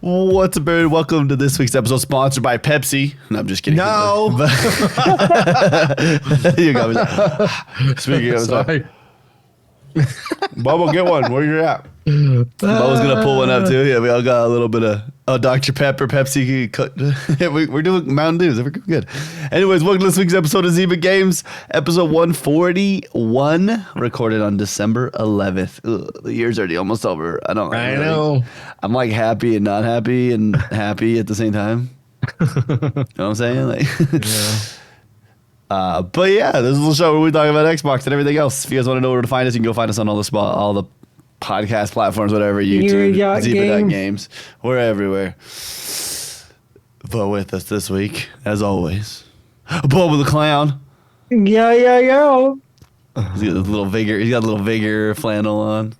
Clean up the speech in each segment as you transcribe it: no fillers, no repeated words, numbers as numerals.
What's up, everyone? Welcome to this week's episode sponsored by Pepsi. No, I'm just kidding. No. You got me. Speaking of, sorry. Bobo, get one. Where you at? Bobo's going to pull one up, too. Yeah, we all got a little bit of Dr. Pepper, Pepsi. We're doing Mountain Dews. We're good. Anyways, welcome to this week's episode of Zyba Games, episode 141, recorded on December 11th. Ugh, the year's already almost over. I know. I'm like happy and not happy and happy at the same time. You know what I'm saying? Like, yeah. But yeah, this is a little show where we talk about Xbox and everything else. If you guys want to know where to find us, you can go find us on all the podcast platforms, whatever, YouTube, Zyba.Games. We're everywhere. But with us this week, as always, BoboDaClown. Yeah. He's got a little vigor flannel on.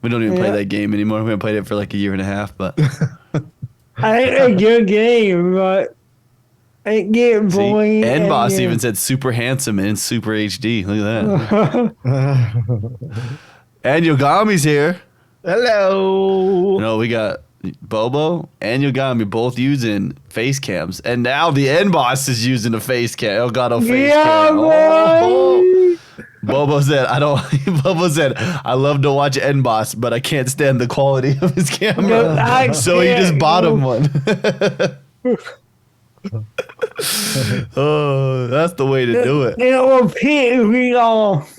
We don't even play that game anymore. We haven't played it for like a year and a half, but a good game, but it get boring. And Boss even said super handsome and super HD. Look at that. And Yogomi's here. Hello. We got Bobo and Yogami both using face cams, and now the end boss is using a face cam. Elgato face cam. Oh. Bobo said, I love to watch end boss, but I can't stand the quality of his camera. So he just bought him one. Oh, that's the way to do it. It will piss me off.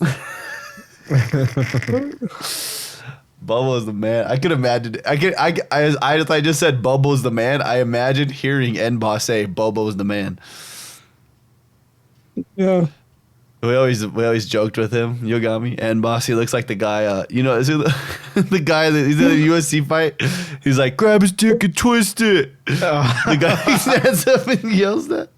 Bobo's the man. I could imagine. As I just said Bobo's the man, I imagined hearing N Boss say Bobo's the man. Yeah. We always joked with him, Yogami, N Boss. He looks like the guy. Is he the guy that he's in a USC fight? He's like, grab his dick and twist it. The guy stands up and yells that.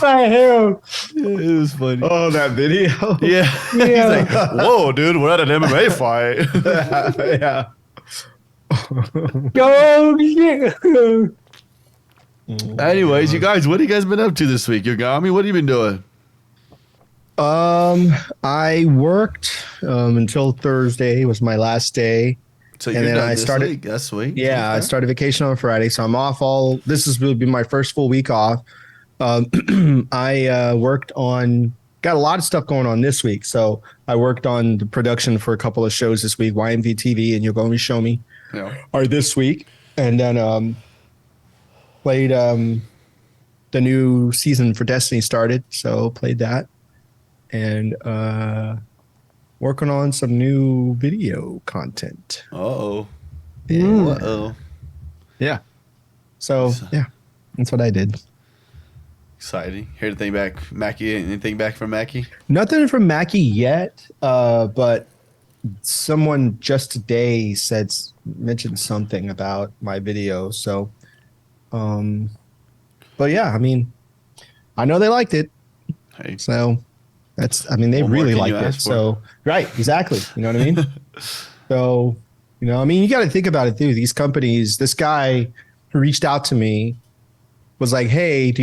Yeah, it was funny. Oh, that video. Yeah. He's like, whoa, dude, we're at an MMA fight. Yeah. Go. Anyways, you guys, what have you guys been up to this week? Yogami, what have you been doing? I worked until Thursday was my last day. So and then I started this week. Yeah, okay. I started vacation on Friday, so I'm off this will be my first full week off. I worked on got a lot of stuff going on this week. So I worked on the production for a couple of shows this week. YMV TV and Yogomi Show Me are this week. And then played the new season for Destiny started, so played that. And working on some new video content. Uh-oh. Yeah. Uh-oh. Yeah. So, yeah, that's what I did. Exciting. Hear anything back, Mackie? Anything back from Mackie? Nothing from Mackie yet, but someone just today mentioned something about my video. So, but yeah, I mean, I know they liked it. Hey. So they really liked it. So, right, exactly. You know what I mean? So, you got to think about it too. These companies, this guy who reached out to me was like, "Hey,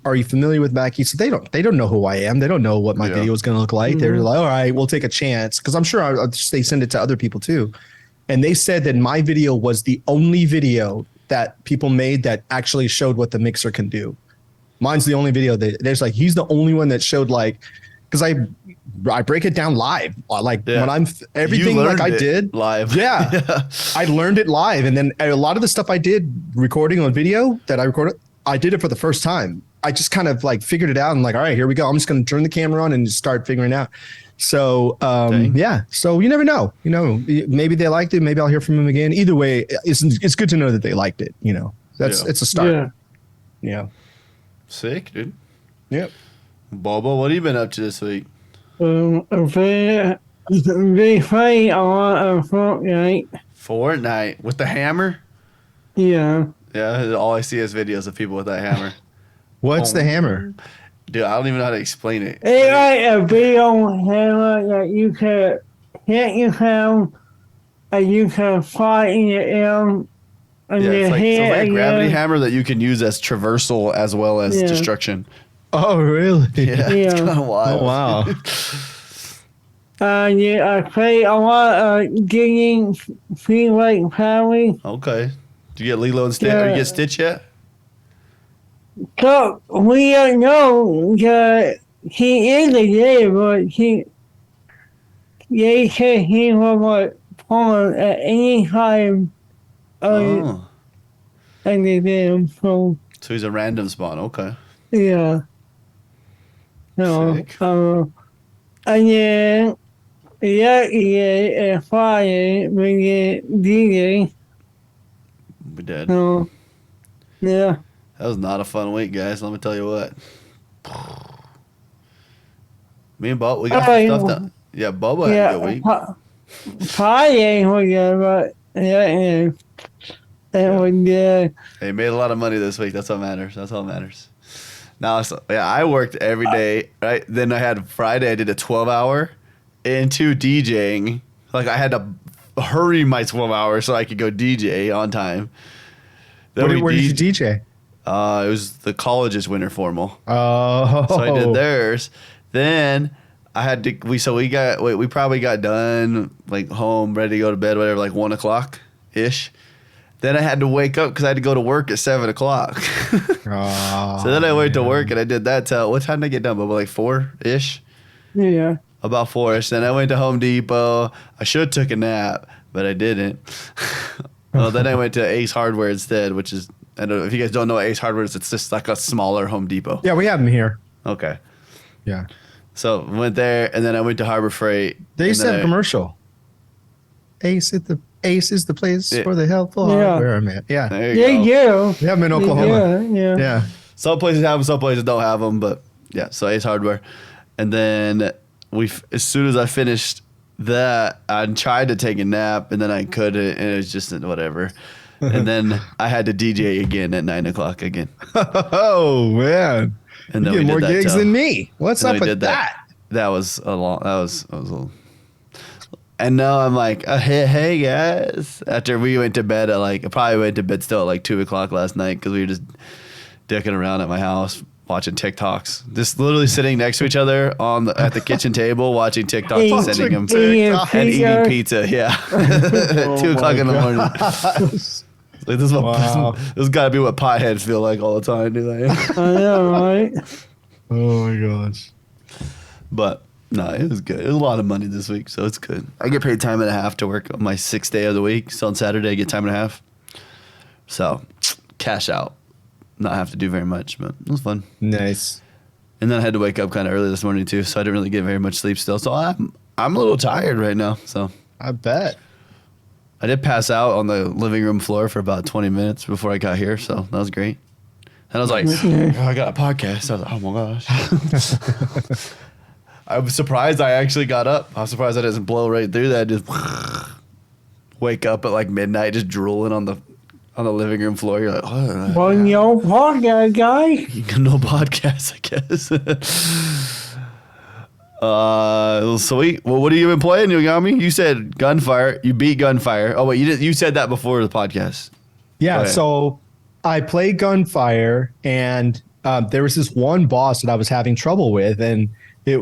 are you familiar with Mackie?" So they don't know who I am. They don't know what my video is going to look like. Mm-hmm. They're like, "All right, we'll take a chance," because I'm sure they send it to other people too. And they said that my video was the only video that people made that actually showed what the mixer can do. Mine's the only video that there's like he's the only one that showed because I break it down live, when I'm everything like I did live. Yeah. I learned it live, and then a lot of the stuff I did recording on video that I recorded, I did it for the first time. I just kind of figured it out and all right, here we go. I'm just going to turn the camera on and just start figuring it out. So yeah. So you never know. Maybe they liked it. Maybe I'll hear from them again. Either way, it's good to know that they liked it. It's a start. Yeah. Sick, dude. Yep. Bobo, what have you been up to this week? They play a lot of Fortnite. Fortnite with the hammer? Yeah. Yeah, all I see is videos of people with that hammer. What's the hammer? Dude, I don't even know how to explain it. It's like a video hammer that you can hit yourself and you can fly in the air. And it's like a gravity hammer that you can use as traversal as well as destruction. Oh, really? Yeah. It's kind of wild. Oh, wow. I play a lot of getting free like Power. Okay. Do you get Lilo and Stitch? Or you get Stitch yet? So we don't know that he is a gay, but they said he was born at any time of the game. So he's a random spawn. Okay. yeah. So Sick. and then yesterday and Friday we get DJ. We did. So yeah. That was not a fun week, guys. Let me tell you what. Me and Bob, we got some stuff done. Yeah, Bobo had a good week. Friday was good, but it was good. Hey, made a lot of money this week. That's what matters. That's all that matters. Now, I worked every day, right? Then I had Friday. I did a 12-hour into DJing. Like, I had to hurry my 12 hours so I could go DJ on time. Where did you DJ? It was the college's winter formal. Oh. So I did theirs. Then I had to. We probably got done like home, ready to go to bed, whatever, like 1 o'clock ish. Then I had to wake up because I had to go to work at 7 o'clock. So then I went to work and I did that till what time did I get done? About like 4 ish. Yeah. About 4 ish. Then I went to Home Depot. I should have took a nap, but I didn't. Well, then I went to Ace Hardware instead, which is. I don't know if you guys don't know what Ace Hardware is. It's just like a smaller Home Depot. Yeah, we have them here. Okay. Yeah. So went there, and then I went to Harbor Freight. They used to have a commercial. Ace is the place for the helpful hardware, man. Yeah. There you go. Yeah. We have them in Oklahoma. Yeah. Some places have them, some places don't have them, but yeah. So Ace Hardware, and then as soon as I finished that, I tried to take a nap, and then I couldn't, and it was just whatever. And then I had to DJ again at 9 o'clock again. Oh man! And then you get more gigs than me. What's up with that? That was a long. That was a little. And now I'm like, hey guys. After we went to bed I probably went to bed still at like 2 o'clock last night because we were just dicking around at my house watching TikToks, just literally sitting next to each other at the kitchen table watching TikToks and sending them and eating pizza. Yeah, 2 o'clock in the morning. Like this has got to be what potheads feel like all the time, do they? I know, right? Oh my gosh! But no, it was good. It was a lot of money this week, so it's good. I get paid time and a half to work on my 6th day of the week. So on Saturday, I get time and a half. So cash out. Not have to do very much, but it was fun. Nice. And then I had to wake up kind of early this morning too, so I didn't really get very much sleep still. So I'm a little tired right now. So I bet. I did pass out on the living room floor for about 20 minutes before I got here, so that was great. And I was like, oh, I got a podcast. I was like, oh my gosh. I was surprised I actually got up. I was surprised I didn't blow right through that. Just wake up at like midnight, just drooling on the living room floor. You're like, oh. Well, no podcast, guy. No podcast, I guess. Sweet. Well, what have you been playing, Yogomi? You said Gunfire. You beat Gunfire. Oh wait, you said that before the podcast. Yeah. So I played Gunfire, and there was this one boss that I was having trouble with, and it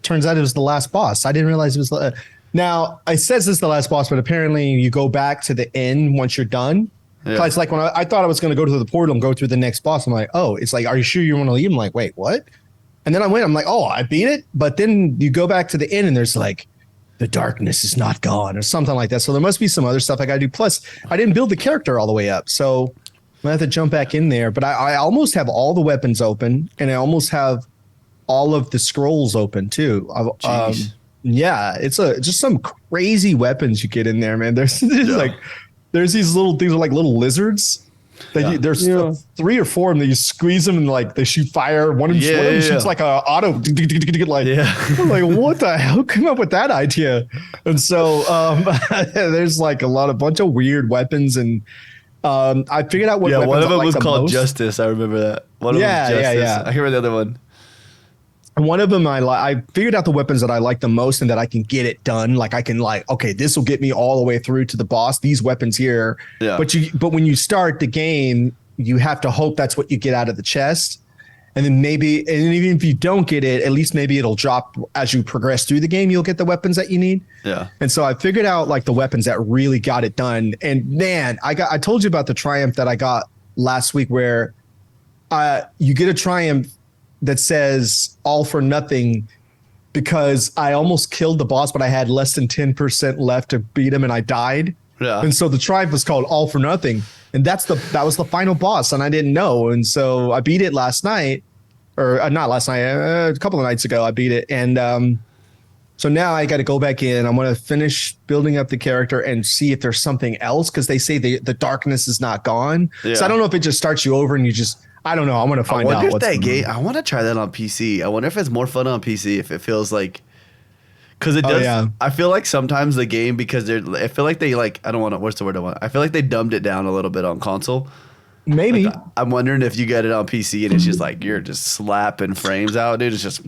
turns out it was the last boss. I didn't realize it was. Now it says this is the last boss, but apparently you go back to the end once you're done. Yeah. It's like when I thought I was going to go to the portal and go through the next boss. I'm like, oh, it's like, are you sure you want to leave? I'm like, wait, what? And then I went, I'm like, oh, I beat it. But then you go back to the end and there's like, the darkness is not gone or something like that. So there must be some other stuff I got to do. Plus, I didn't build the character all the way up. So I'm going to have to jump back in there. But I almost have all the weapons open, and I almost have all of the scrolls open too. Yeah, it's just some crazy weapons you get in there, man. There's these little things like little lizards. There's 3 or 4 of them that you squeeze them and like they shoot fire. One of them shoots like a auto. Like, I'm like, what the hell? Who came up with that idea? And so there's like a bunch of weird weapons, and I figured out what. Yeah, one of them was called most. Justice. I remember that. One of them was Justice. I can't remember the other one. And one of them, I figured out the weapons that I like the most and that I can get it done. Like I can okay, this will get me all the way through to the boss. These weapons here. Yeah. But when you start the game, you have to hope that's what you get out of the chest. And then maybe, and even if you don't get it, at least maybe it'll drop as you progress through the game. You'll get the weapons that you need. Yeah. And so I figured out like the weapons that really got it done. And man, I told you about the triumph that I got last week where you get a triumph that says all for nothing because I almost killed the boss, but I had less than 10% left to beat him and I died. Yeah. And so the triumph was called all for nothing. And that was the final boss, and I didn't know. And so I beat it last night, or not last night, a couple of nights ago. I beat it, and so now I got to go back in. I'm going to finish building up the character and see if there's something else because they say the darkness is not gone. Yeah. So I don't know if it just starts you over and you just. I don't know. I'm going to find out. What's that game? I want to try that on PC. I wonder if it's more fun on PC. If it feels like. Because it does. Yeah. I feel like sometimes the game, because I feel like they like, I don't want to, what's the word I want? I feel like they dumbed it down a little bit on console. Maybe. Like, I'm wondering if you get it on PC and it's just like, you're just slapping frames out, dude. It's just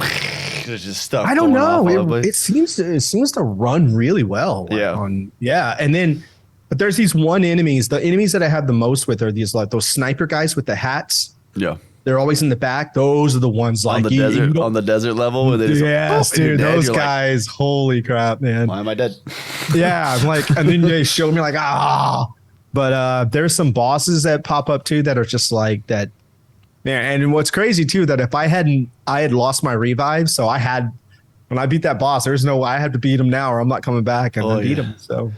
stuff. I don't know. It seems to run really well. Yeah. And then, but there's these enemies. The enemies that I have the most with are these like those sniper guys with the hats. Yeah. They're always in the back. Those are the ones like on the desert level. Where yes, dude. Those guys. Like, holy crap, man. Why am I dead? Yeah, I'm like, and then they showed me like, But there's some bosses that pop up too that are just like that. Man, and what's crazy too that if I had lost my revive, so I had when I beat that boss, I had to beat him now or I'm not coming back and I beat him. So.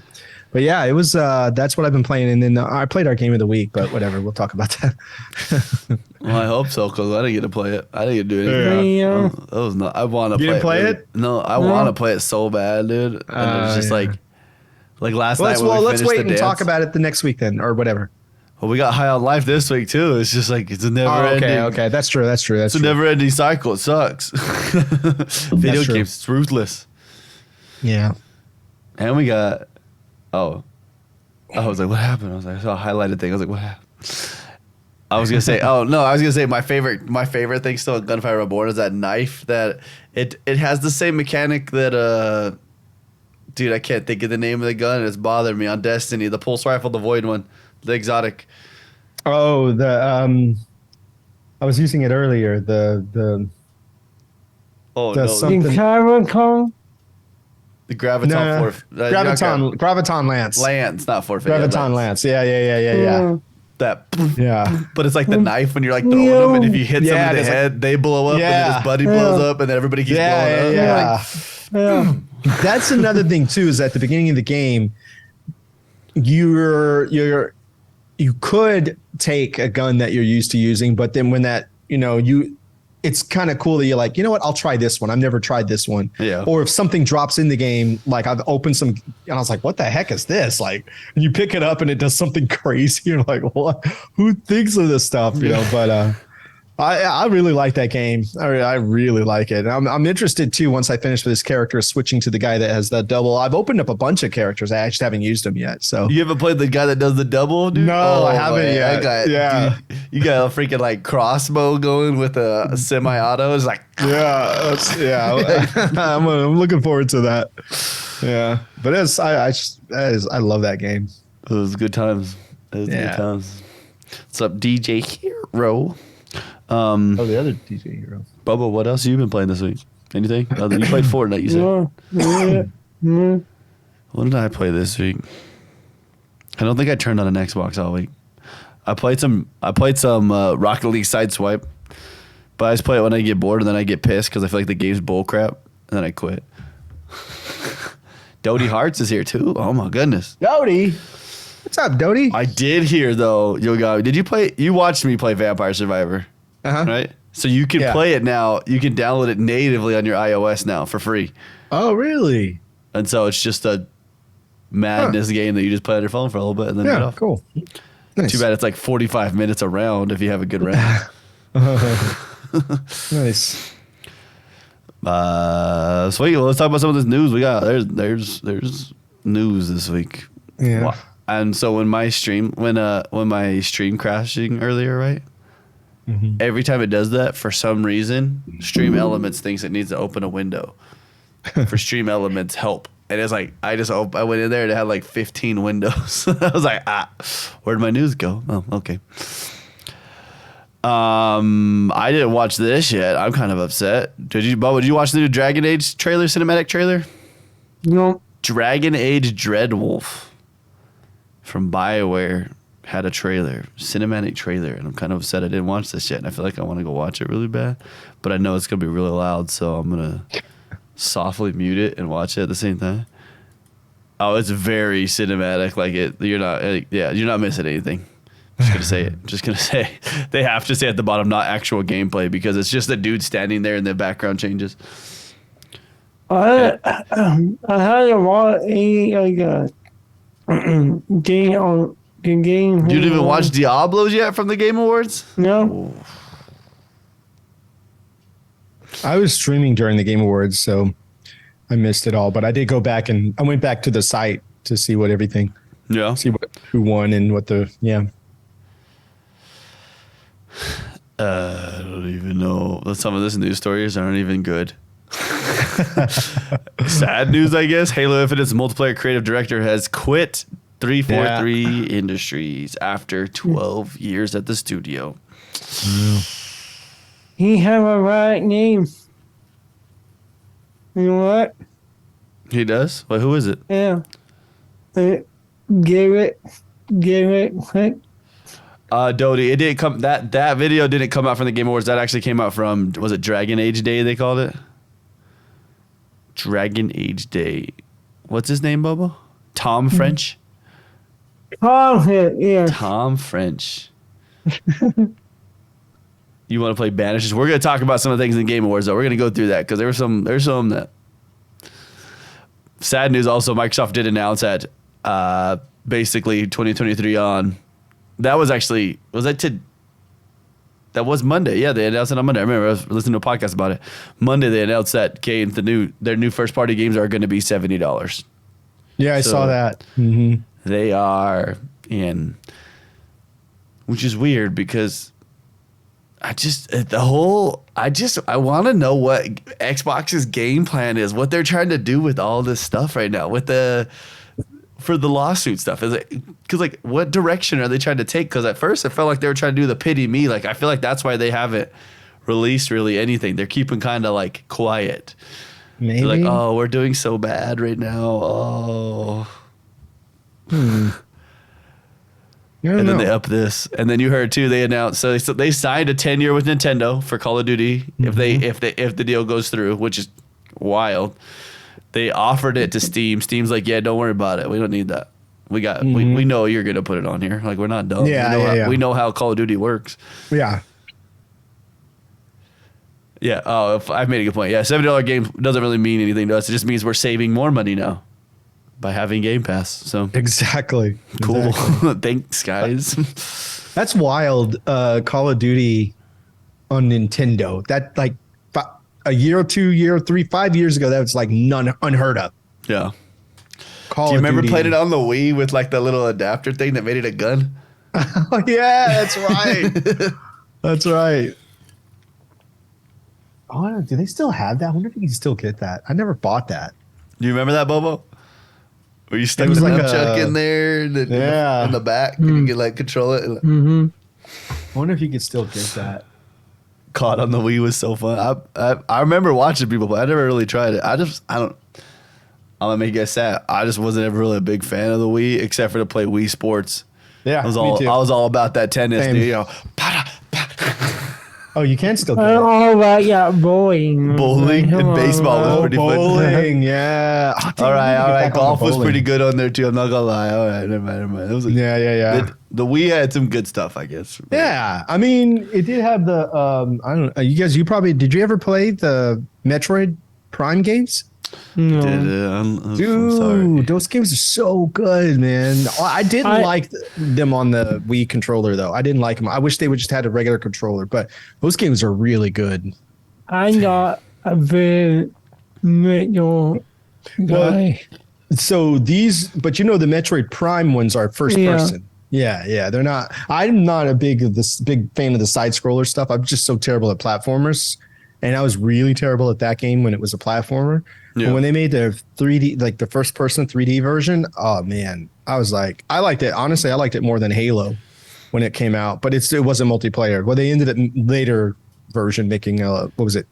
But yeah, it was that's what I've been playing, and then I played our game of the week. But whatever, we'll talk about that. Well, I hope so because I didn't get to play it. I didn't get to do anything. Yeah. That was not. I want to play. You didn't play it? No, I want to play it so bad, dude. And it was just like last night. Let's wait and talk about it the next week then, or whatever. Well, we got High on Life this week too. It's just like it's a never ending. Okay, that's true. It's a never ending cycle. It sucks. Video games, it's ruthless. Yeah. And we got. I was like, what happened? I was like, I saw a highlighted thing. I was like, what happened? I was gonna say my favorite thing still in Gunfire Reborn is that knife that it has the same mechanic that dude, I can't think of the name of the gun. It's bothered me on Destiny. The pulse rifle, the void one, the exotic. Oh, I was using it earlier. The Caracal? The Graviton Lance. Lance, not forfeit. Graviton Lance. Yeah. That. Yeah. But it's like the knife when you're like throwing them, and if you hit someone in the head, they blow up, and then his buddy blows up, and then everybody keeps blowing up. Yeah. That's another thing too. Is at the beginning of the game, you could take a gun that you're used to using, but then when that it's kind of cool that you're like, you know what, I'll try this one. I've never tried this one. Yeah. Or if something drops in the game, like I've opened some, and I was like, what the heck is this? Like, you pick it up and it does something crazy. You're like, what? Who thinks of this stuff? But I really like that game. I really like it. I'm interested too. Once I finish with this character, switching to the guy that has the double. I've opened up a bunch of characters. I just haven't used them yet. So you haven't played the guy that does the double, dude? No, I haven't yet. Dude, you got a freaking like crossbow going with a semi-auto. It's like I'm looking forward to that. Yeah, but I love that game. It was good times. Good times. What's up, DeeJayHerro? The other DeeJayHerro. Bobo, what else have you been playing this week? Anything? You played Fortnite, you said. What did I play this week? I don't think I turned on an Xbox all week. I played some Rocket League Sideswipe, but I just play it when I get bored and then I get pissed because I feel like the game's bullcrap and then I quit. Dodie Hearts is here too. Oh my goodness. Dodie. What's up, Dodie? I did hear though, Yogomi. Did you play? You watched me play Vampire Survivor, right? So you can play it now. You can download it natively on your iOS now for free. Oh, really? And so it's just a madness game that you just play on your phone for a little bit and then get off. Cool. Nice. Too bad it's like 45 minutes a round if you have a good round. Nice. Sweet. Well, let's talk about some of this news we got. There's news this week. Yeah. Wow. And so when my stream crashing earlier, right? Mm-hmm. Every time it does that, for some reason, Stream Elements thinks it needs to open a window for Stream Elements help. And it's like, I went in there and it had like 15 windows. I was like, where'd my news go? Oh, okay. I didn't watch this yet. I'm kind of upset. Did you watch the new Dragon Age trailer, cinematic trailer? No. Dragon Age Dreadwolf from BioWare had a trailer, cinematic trailer, and I'm kind of upset I didn't watch this yet. And I feel like I want to go watch it really bad, but I know it's gonna be really loud, so I'm gonna softly mute it and watch it at the same time. Oh, it's very cinematic. Like you're not missing anything. Just gonna say it. Just gonna say they have to say at the bottom, not actual gameplay, because it's just the dude standing there and the background changes. I had a lot of game on the game. You didn't even watch Diablos yet from the Game Awards? No. Oh. I was streaming during the Game Awards, so I missed it all. But I did go back and I went back to the site to see what everything. Yeah. See who won and what the I don't even know. Some of these news stories aren't even good. Sad news, I guess. Halo Infinite's multiplayer creative director has quit 343 Industries after 12 years at the studio. He have a right name. You know what? He does? Wait, who is it? Yeah. Give it. Click. Dodie, it didn't come. That video didn't come out from the Game Awards. That actually came out from, was it Dragon Age Day? They called it Dragon Age Day. What's his name, Bobo? Tom French. Yeah. Tom French. You want to play Banishes? We're going to talk about some of the things in the Game Awards, though. We're going to go through that because there's some that. Sad news. Also, Microsoft did announce that basically 2023 on. That was actually, that was Monday. Yeah, they announced it on Monday. I remember I was listening to a podcast about it. Monday they announced that their new first party games are going to be $70. Yeah, I saw that. Mm-hmm. They are in, which is weird because I want to know what Xbox's game plan is, what they're trying to do with all this stuff right now for the lawsuit stuff. Is it because like what direction are they trying to take? Because at first it felt like they were trying to do the pity me. Like I feel like that's why they haven't released really anything. They're keeping kind of like quiet. Maybe. They're like, oh, we're doing so bad right now. Oh. And then they up this, and then you heard too. They announced so they signed a 10-year with Nintendo for Call of Duty. Mm-hmm. If the deal goes through, which is wild. They offered it to Steam. Steam's like, yeah, don't worry about it. We don't need that. We know you're gonna put it on here. Like we're not dumb. We know how Call of Duty works. Yeah. Yeah. Oh, if I've made a good point. Yeah, $70 game doesn't really mean anything to us. It just means we're saving more money now by having Game Pass. So exactly. Cool. Thanks, guys. That's wild. Call of Duty on Nintendo. That like a year or 2 year, 3, 5 years ago, that was like unheard of. Yeah. Call Do you of remember Duty. playing it on the Wii with like the little adapter thing that made it a gun? Oh, yeah, that's right. That's right. Oh, do they still have that? I wonder if you can still get that. I never bought that. Do you remember that, Bobo? Where you stuck was the like nunchuck in there in the back and you could like control it. Mm-hmm. I wonder if you could still get that. Caught on the Wii was so fun. I remember watching people play. I never really tried it. I'm gonna make you guys sad. I just wasn't ever really a big fan of the Wii, except for to play Wii Sports. Yeah, I was all about that tennis, Same. dude. You know, Oh, you can still get it. Oh, right, yeah, bowling. and baseball was pretty fun. Bowling, yeah. Oh, All right. Golf was bowling. pretty good on there too. I'm not gonna lie. All right, never mind. It was Yeah. The Wii had some good stuff, I guess. Yeah, I mean, it did have the. I don't know. You guys, did you ever play the Metroid Prime games? No. I'm Dude, sorry. those games are so good, man. I didn't like them on the Wii controller, though. I didn't like them. I wish they would just had a regular controller, but those games are really good. I'm not a very Metro guy. So but the Metroid Prime ones are first person. Yeah, they're not. I'm not a big fan of the side scroller stuff. I'm just so terrible at platformers, and I was really terrible at that game when it was a platformer. Yeah. But when they made the 3D, like the first person 3D version, oh man, I was like, I liked it. Honestly, I liked it more than Halo. when it came out, but it wasn't multiplayer. Well, they ended up later version making what was it?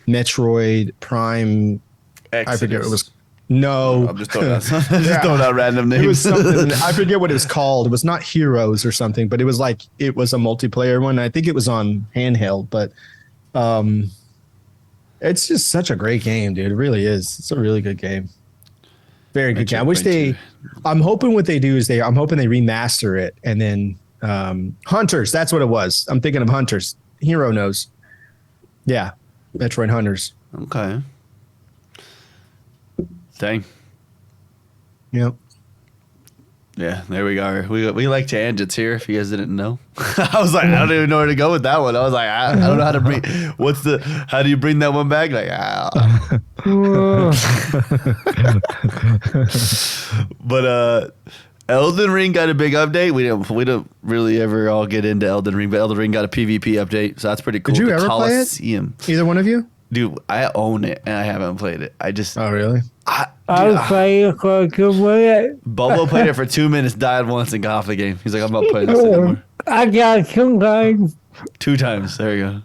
Metroid Prime. Exodus. I forget what it was. No, I'm just throwing out, throwing out random names. It was something. I forget what it was called. It was not Heroes or something, but it was a multiplayer one. I think it was on handheld, but it's just such a great game, dude. It really is. It's a really good game. Very good game. I wish I'm hoping what they do is I'm hoping they remaster it and then Hunters. That's what it was. I'm thinking of Hunters. Hero knows. Yeah, Metroid Hunters. Okay. Dang. Yep. Yeah, there we go. We like tangents here. If you guys didn't know, I was like, I don't even know where to go with that one. I was like, I don't know how to bring. How do you bring that one back? Like, But Elden Ring got a big update. We don't really ever all get into Elden Ring, but Elden Ring got a PvP update, so that's pretty cool. Did you ever play it? Either one of you? Dude, I own it and I haven't played it. Oh, really? I played it for a good minute. Bobo played it for 2 minutes, died once, and got off the game. He's like, I'm not playing this anymore. I got it 2 times. 2 times. There you go.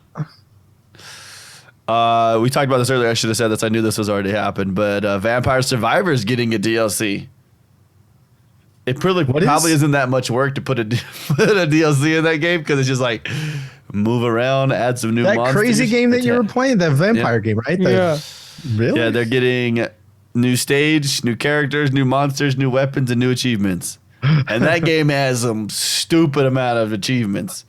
We talked about this earlier. I should have said this. I knew this was already happened. But Vampire Survivors getting a DLC. It probably isn't that much work to put a DLC in that game because it's just like move around, add some new monsters. That crazy game that you were playing, that vampire game, right? Yeah. Really? Yeah, they're getting new stage, new characters, new monsters, new weapons, and new achievements. And that game has some stupid amount of achievements.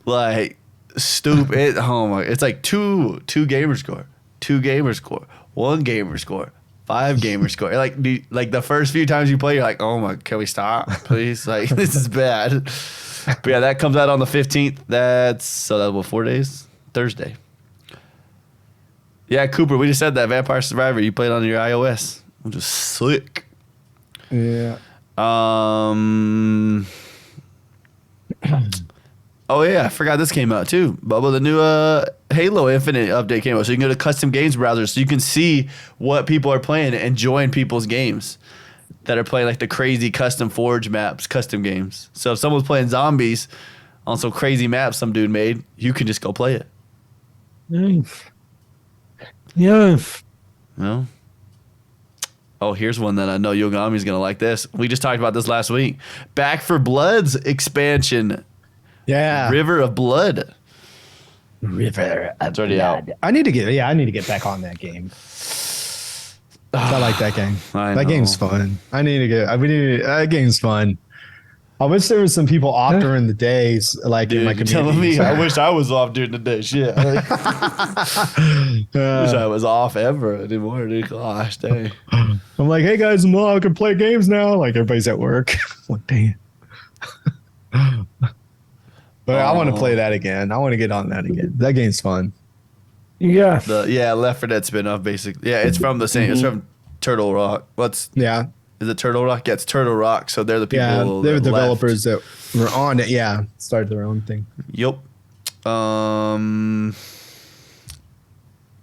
Like stupid. Oh my! It's like two gamer score, 2 gamer score, 1 gamer score, 5 gamer score. Like the first few times you play, you're like, oh my, can we stop, please? Like this is bad. But yeah, that comes out on the 15th. That's 4 days. Thursday. Yeah, Cooper, we just said that Vampire Survivor. You played on your iOS, which is sick. Yeah. Oh yeah, I forgot this came out too. Bubba, the new Halo Infinite update came out, so you can go to custom games browser, so you can see what people are playing and join people's games that are playing like the crazy custom Forge maps, custom games. So if someone's playing zombies on some crazy map some dude made, you can just go play it. Nice. Yes. No. Oh, here's one that I know Yogomi's gonna like. This. We just talked about this last week. Back for Blood's expansion. Yeah. River of Blood. It's already out. I need to get back on that game. I like that game. That game's fun. That game's fun. I wish there was some my community. Telling me I wish I was off during the day. Shit. I wish I was off ever anymore, dude. Gosh, dang. I'm like, hey guys, I can play games now. Like everybody's at work. I'm like, dang. But I want to play that again. I want to get on that again. That game's fun. Yeah. Left 4 Dead spinoff, basically. Yeah, it's from the same. It's from Turtle Rock. Is it Turtle Rock? Yeah, it's Turtle Rock. So they're the people. Yeah, they're the developers that were on it. Yeah, started their own thing. Yep.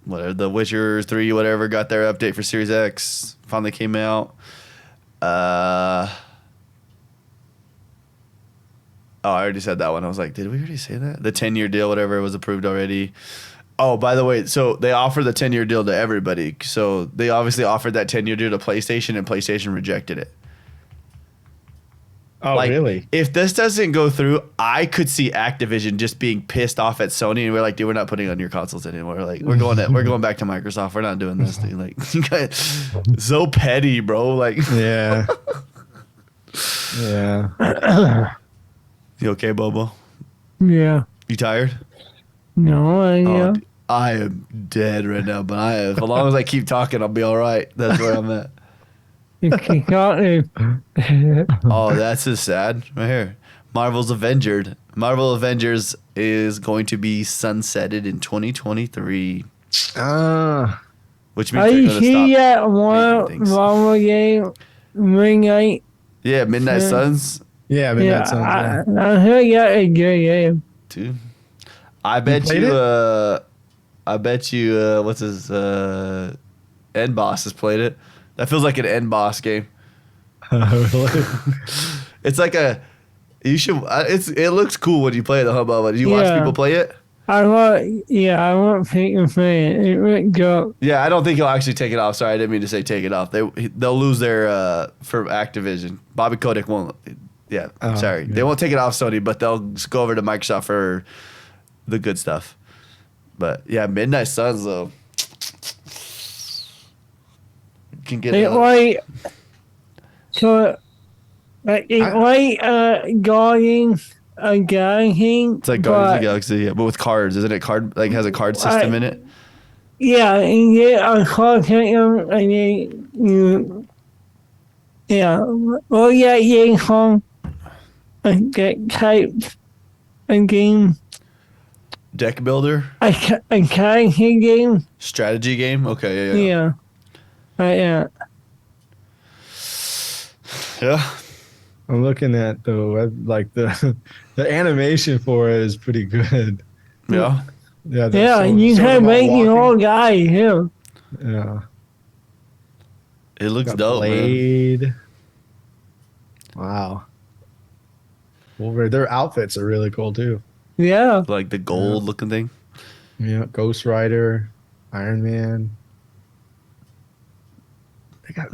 Whatever. The Witcher 3, whatever, got their update for Series X. Finally came out. I already said that one. I was like, did we already say that? The 10-year deal, whatever, was approved already. Oh, by the way, so they offered the 10-year deal to everybody. So they obviously offered that 10-year deal to PlayStation, and PlayStation rejected it. Oh, really? If this doesn't go through, I could see Activision just being pissed off at Sony, and we're like, dude, we're not putting it on your consoles anymore. Like, we're going back to Microsoft. We're not doing this, dude. Like, so petty, bro. Like, yeah, yeah. You okay, Bobo? Yeah. You tired? No, yeah. I am dead right now, but as long as I keep talking, I'll be all right. That's where I'm at. You got it. Oh, that's just sad. Right here. Marvel Avengers is going to be sunsetted in 2023. Which means Are they're you going to see stop that one Marvel game, Midnight? Yeah, Midnight Suns. Yeah, Midnight Suns. I heard that a good game. Dude. I bet you what's his End Boss has played it. That feels like an End Boss game. Really? It's like a. You should. It looks cool when you play the Humble. But you watch people play it? I want people to play it. It would go. Yeah, I don't think he'll actually take it off. Sorry, I didn't mean to say take it off. They'll lose their for Activision. Bobby Kotick won't. Yeah, sorry, they won't take it off Sony, but they'll go over to Microsoft for the good stuff. But yeah, Midnight Suns though. You can get It like so. It's like Guardians of Galaxy. It's like Guardians of the Galaxy, yeah, but with cards, isn't it? Has a card system in it. Yeah, and you get a card system, and then you. Yeah, well, yeah, you can get types a game. Deck builder. A character game. Strategy game. Okay, yeah. Yeah. Yeah. I'm looking at the animation for it is pretty good. Yeah. Yeah, you can make your own guy too. Yeah. It looks dope, Blade. man. Wow. Well, their outfits are really cool too. Yeah. Like the gold looking thing. Yeah, Ghost Rider, Iron Man.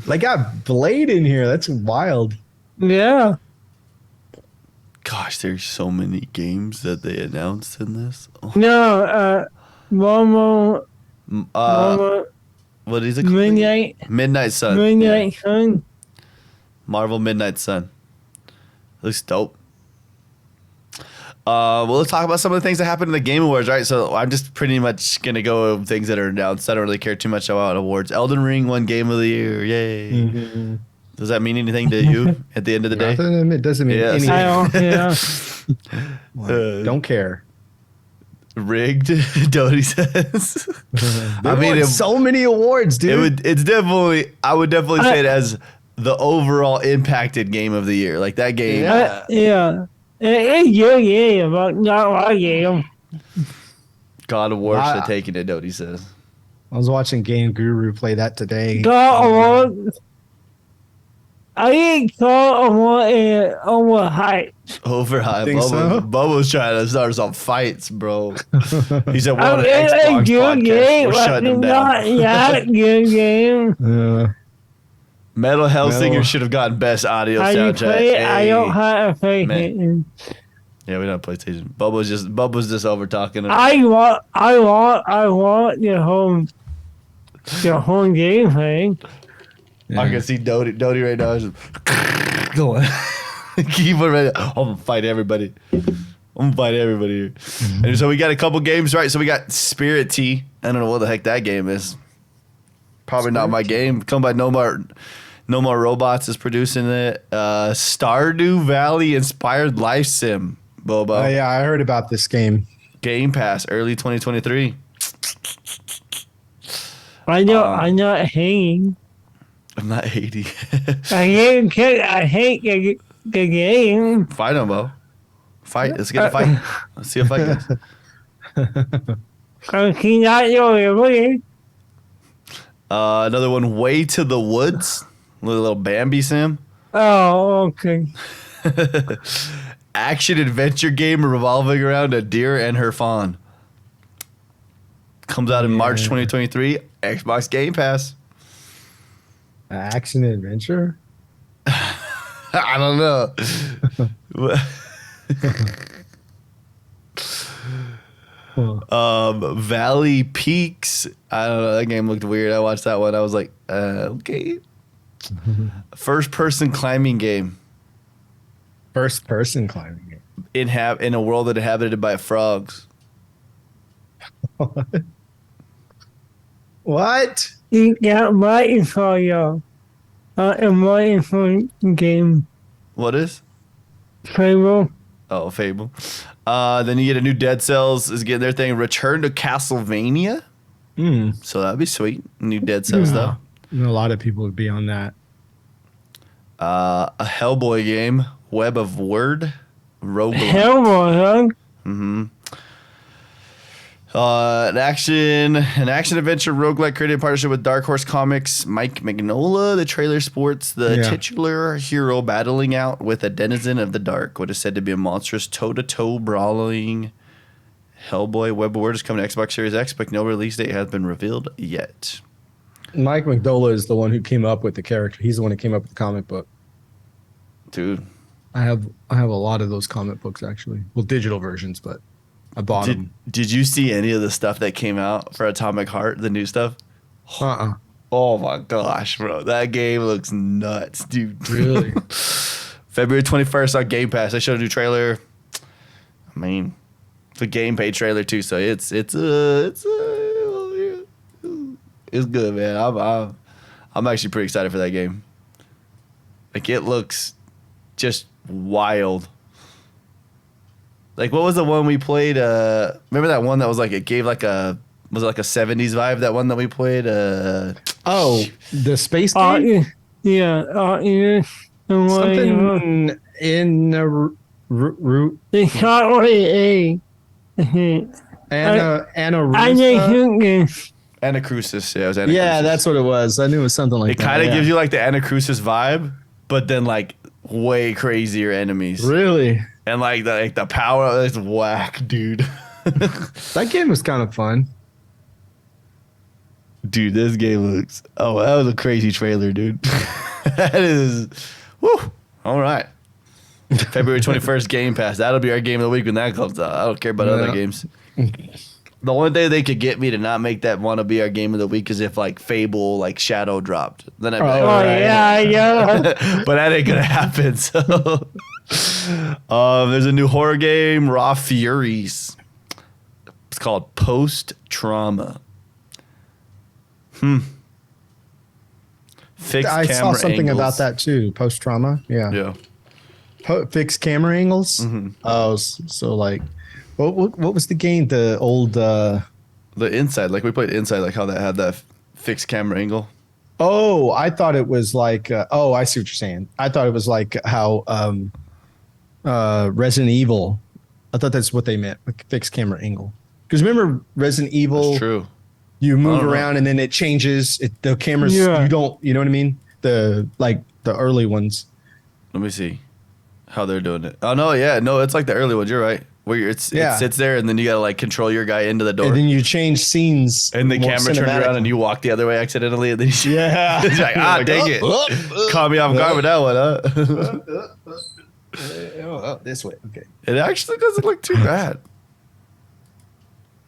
They got Blade in here. That's wild. Yeah. Gosh, there's so many games that they announced in this. Oh. No, Momo. What is it called? Midnight Sun. Midnight Sun. Marvel Midnight Sun. Looks dope. Well, let's talk about some of the things that happened in the Game Awards, right? So I'm just pretty much going to go over things that are announced. I don't really care too much about awards. Elden Ring won Game of the Year. Yay. Mm-hmm. Does that mean anything to you at the end of the day? It doesn't mean anything. Don't care. Rigged, Doty says. I mean, so many awards, dude. I would definitely say it as the overall impacted game of the year. Like that game. Yeah. It's your game, but not my game. God of War should have taken it, Doty says. I was watching Game Guru play that today. God of War. I think God of War is overhyped. Overhyped. Bobo's trying to start some fights, bro. He said, "We're on an Xbox podcast. Game, We're shutting him down." Not yet good game. Metal Hellsinger should have gotten best audio soundtrack. I don't have a PlayStation. Yeah, we don't have PlayStation. Bobo's just over talking. I want the whole game thing. Yeah. I can see Doty right now. Going. Keyboard right now. I'm gonna fight everybody. Here. And so we got a couple games, right? So we got Spirit Tea. I don't know what the heck that game is. Probably not my game. Come by No More Robots is producing it. Stardew Valley inspired life sim. Bobo. Oh yeah, I heard about this game. Game Pass early 2023. I'm not hating. I'm not hating. I hate the game. Fight him, Bo. Fight. Let's get a fight. Let's see a fight, guys. Another one, Way to the Woods. Little Bambi sim. Oh, okay. Action adventure game revolving around a deer and her fawn. Comes out in March 2023. Xbox Game Pass. Action adventure? I don't know. Valley Peaks. I don't know. That game looked weird. I watched that one. I was like, okay. First person climbing game. First person climbing game. In a world inhabited by frogs. What? Yeah, my info, yo. My info game. What is? Fable. Oh, Fable. Then you get a new Dead Cells is getting their thing. Return to Castlevania. So that'd be sweet. New Dead Cells stuff. A lot of people would be on that. A Hellboy game. Web of Word. Roguelike. Hellboy, huh? Mm-hmm. An action adventure roguelike created in partnership with Dark Horse Comics. Mike Mignola. The trailer sports the titular hero battling out with a denizen of the dark. What is said to be a monstrous toe-to-toe brawling Hellboy. Web of Word is coming to Xbox Series X, but no release date has been revealed yet. Mike Mignola is the one who came up with the character. He's the one who came up with the comic book. Dude, I have a lot of those comic books actually. Well, digital versions, but I bought them. Did you see any of the stuff that came out for Atomic Heart, the new stuff? Oh my gosh, bro. That game looks nuts, dude. Really? February 21st on Game Pass. I showed a new trailer. I mean, it's a gameplay trailer too, so it's good, man. I'm actually pretty excited for that game. Like, it looks just wild. Like, what was the one we played? Remember that one that was like, it gave like was it like a 70s vibe? That one that we played? The space game? Yeah. Something in the root. It's not really Anacrusis. Yeah, it was Anacrusis. Yeah, that's what it was. I knew it was something like it that. It kind of gives you like the Anacrusis vibe, but then like way crazier enemies. Really? And like the power is whack, dude. That game was kind of fun. Dude, this game looks... Oh, that was a crazy trailer, dude. That is... Woo! All right. February 21st, Game Pass. That'll be our game of the week when that comes out. I don't care about other games. The only day they could get me to not make that want to be our game of the week is if like Fable, like Shadow dropped. Then I'd be like, yeah. But that ain't gonna happen. So, there's a new horror game, Raw Furies. It's called Post Trauma. I saw something about that too. Post trauma. Yeah. Fixed camera angles. Mm-hmm. Oh, so like. What was the game? The old the Inside, like we played Inside, like how that had that fixed camera angle. Oh, I thought it was like I see what you're saying. I thought it was like how Resident Evil. I thought that's what they meant, like fixed camera angle. Because remember Resident Evil? That's true. You move around and then it changes. The cameras. Yeah. You don't. You know what I mean? The early ones. Let me see how they're doing it. Oh no, yeah, no, it's like the early ones. You're right. Where it sits there, and then you gotta like control your guy into the door, and then you change scenes, and the camera turns around, and you walk the other way accidentally, and then it's like, dang it, caught me off guard with that one, huh? This way, okay. It actually doesn't look too bad.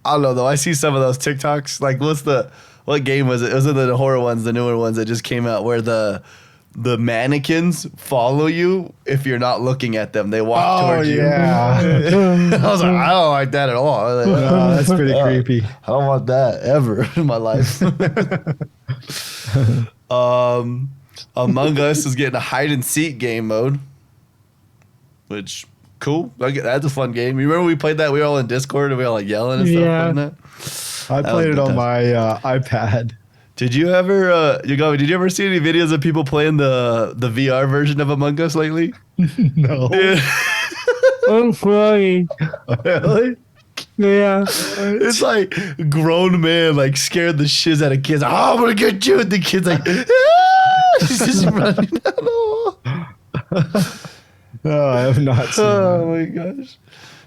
I don't know though. I see some of those TikToks. Like, what game was it? It was the horror ones, the newer ones that just came out, where the mannequins follow you if you're not looking at them. They walk towards you. I was like, I don't like that at all. I was like, no, that's pretty creepy. I don't want that ever in my life. Among Us is getting a hide and seek game mode, which cool. That's a fun game. You remember we played that? We were all in Discord and we were all like yelling and stuff. I played it on my iPad. Did you ever, Yogomi, did you ever see any videos of people playing the VR version of Among Us lately? No. Yeah. I'm crying. Really? Yeah. It's like grown man like scared the shiz out of kids. Like, I'm gonna get you, and the kid's like, he's just running down the wall. No, I have not seen Oh my gosh.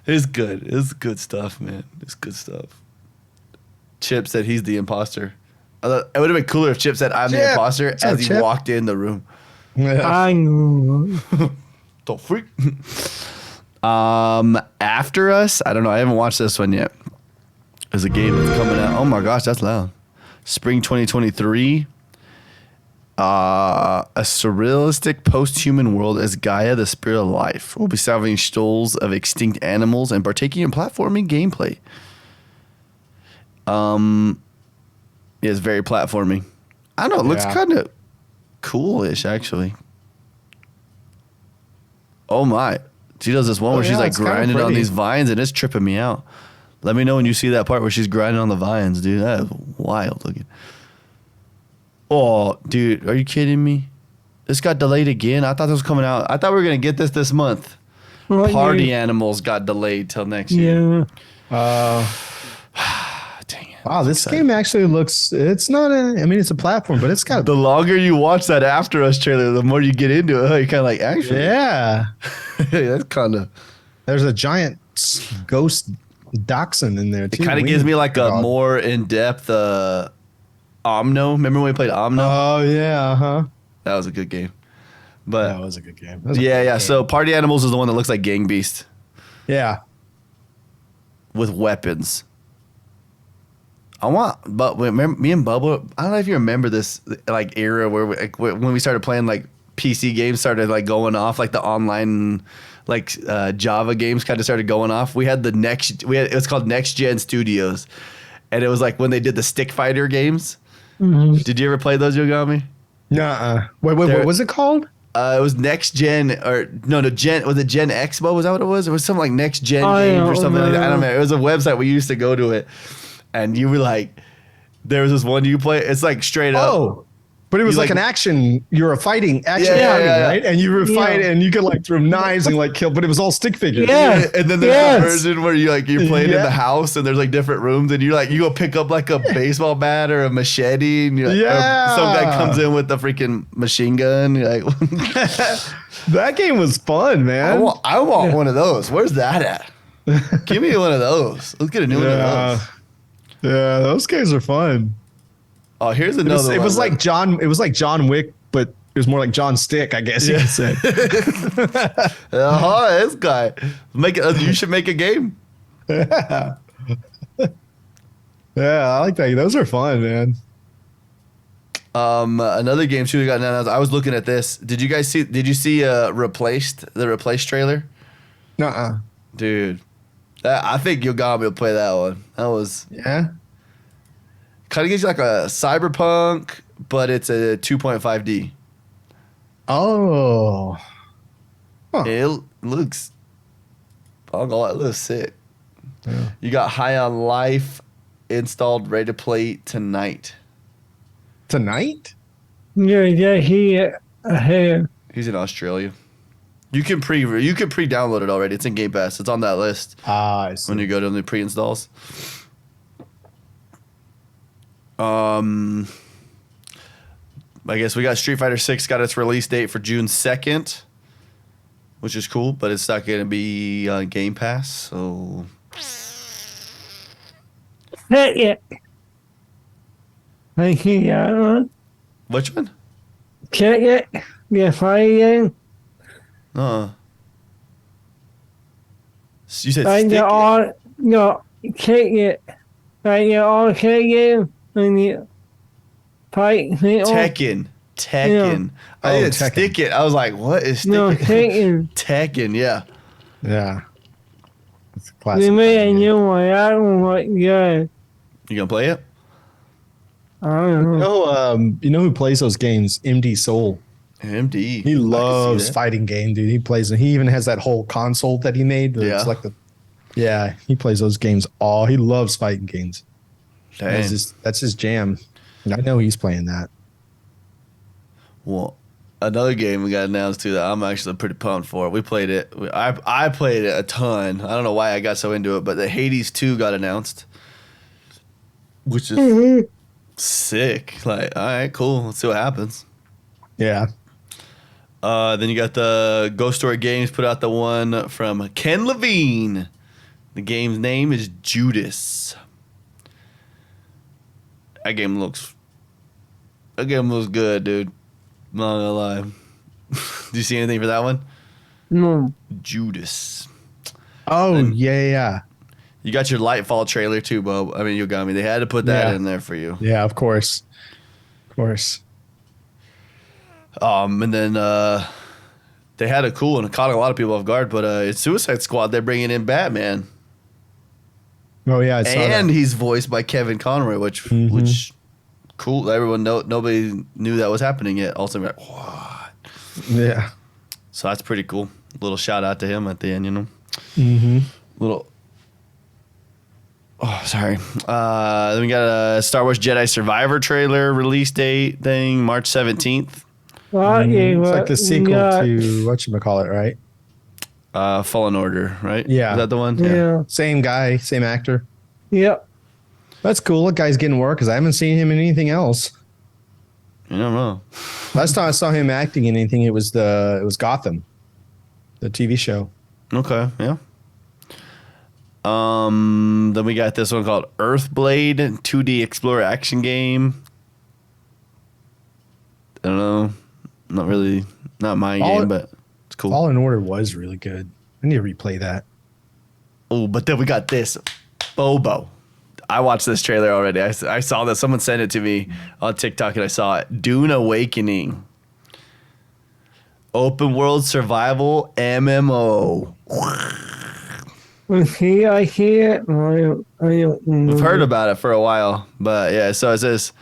It's good. It's good stuff, man. It's good stuff. Chip said he's the imposter. It would have been cooler if Chip said I'm the imposter as he walked in the room. I know. The freak. After Us, I don't know. I haven't watched this one yet. There's a game that's coming out. Oh my gosh, that's loud. Spring 2023. A surrealistic post-human world as Gaia, the spirit of life. We'll be salvaging souls of extinct animals and partaking in platforming gameplay. Yeah, it's very platforming. I don't know. It looks kind of cool-ish, actually. Oh, my. She does this one where she's like grinding on these vines, and it's tripping me out. Let me know when you see that part where she's grinding on the vines, dude. That is wild looking. Oh, dude. Are you kidding me? This got delayed again. I thought this was coming out. I thought we were going to get this month. Party Animals got delayed till next year. Yeah. Wow, this game actually looks. It's not a. I mean, it's a platform, but it's got. The longer you watch that After Us trailer, the more you get into it. You're kind of like, actually, Yeah. that's kind of. There's a giant ghost dachshund in there too. It kind of gives me like a more in depth Omno. Remember when we played Omno? Oh yeah, huh? That was a good game. But That was a good game. yeah. So Party Animals is the one that looks like Gang Beast Yeah. with weapons. But remember, me and Bubba, I don't know if you remember this like era where when we started playing like PC games started like going off, like the online like Java games kind of started going off. We had it was called Next Gen Studios, and it was like when they did the Stick Fighter games. Mm-hmm. Did you ever play those, Yogomi? Nuh-uh. Wait, what was it called? It was Next Gen Gen. Was it Gen Expo? Was that what it was? It was something like Next Gen Games or something like that. I don't know. It was a website we used to go to it. And you were like, there was this one you play. It's like straight up. Oh, but it was like an action. You're a fighting action, right? And you were fighting, and you could like throw knives and like kill. But it was all stick figures. Yeah. And then there's a version where you're playing in the house, and there's like different rooms, and you go pick up like a baseball bat or a machete, and you're like, some guy comes in with the freaking machine gun. You're like, that game was fun, man. I want one of those. Where's that at? Give me one of those. Let's get a new one of those. Yeah, those games are fun. Oh, here's another one. It was like John Wick, but it was more like John Stick, I guess you could say. This guy. You should make a game. Yeah. Yeah, I like that. Those are fun, man. Another game too we got announced. I was looking at this. Did you see the Replaced trailer? Nuh-uh. Dude. I think Yogomi will play that one. That was kind of gives you like a cyberpunk, but it's a 2.5D. Oh, It looks. Oh god, it looks sick. Yeah. You got High on Life installed, ready to play tonight. Tonight? Yeah, He's in Australia. You can pre-download it already. It's in Game Pass. It's on that list. I see. When you go to the pre-installs. I guess we got Street Fighter 6 got its release date for June 2nd, which is cool, but it's not going to be on Game Pass, so yeah. I see that one. Which one? Check it. Yeah, fighting. You said Like stick it? No, check it. Like you're all checking and you fight. Tekken. Yeah. I didn't stick it. I was like, what is stick No, it? Tekken. Tekken, yeah. Yeah. It's a classic. We made a new one. That one was good. You gonna play it? I don't know. You know who plays those games? MD Soul. MD. He loves fighting game, dude. He plays. He even has that whole console that he made. It's like he plays those games all. He loves fighting games. That's his jam. And I know he's playing that. Well, another game we got announced too that I'm actually pretty pumped for. We played it. I played it a ton. I don't know why I got so into it, but the Hades 2 got announced, which is sick. Like, all right, cool. Let's see what happens. Yeah. Then you got the Ghost Story Games put out the one from Ken Levine. The game's name is Judas. That game looks good, dude. I'm not gonna lie. Do you see anything for that one? No. Judas. Oh, yeah. You got your Lightfall trailer too, Bob. I mean, Yogomi. They had to put that in there for you. Yeah, of course. Of course. And then they had a cool one. It caught a lot of people off guard, but it's Suicide Squad. They're bringing in Batman. Oh, yeah, I saw and that. he's voiced by Kevin Conroy, which cool. Everyone nobody knew that was happening yet. Also, like, what? Yeah. So that's pretty cool. Little shout out to him at the end, you know. Little. Oh, sorry. Then we got a Star Wars Jedi Survivor trailer release date thing, March 17th. It's like the sequel to whatchamacallit, right? Fallen Order, right? Yeah. Is that the one? Yeah. Same guy, same actor. Yep. That's cool. That guy's getting work because I haven't seen him in anything else. I don't know. Last time I saw him acting in anything, it was Gotham, the TV show. Okay, yeah. Then we got this one called Earthblade, 2D Explorer action game. I don't know. Not my game, but it's cool. All in Order was really good. I need to replay that. Oh, but then we got this. Bobo. I watched this trailer already. I saw that. Someone sent it to me on TikTok and I saw it. Dune Awakening. Open world survival MMO. I see it. We've heard about it for a while, but yeah, so it says,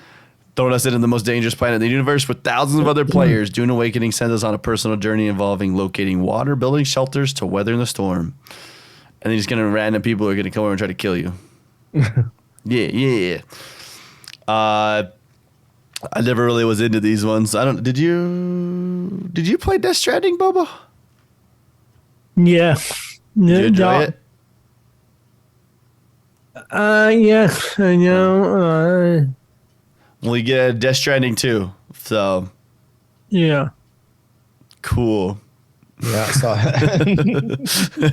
throwing us into the most dangerous planet in the universe with thousands of other players. Dune Awakening sends us on a personal journey involving locating water, building shelters to weather the storm. And then just gonna random people are gonna come over and try to kill you. Yeah. I never really was into these ones. Did you play Death Stranding, Bobo? Yeah. Did you enjoy it? Yes, I know. Well, you get Death Stranding too, so Yeah. cool. Yeah, I saw it.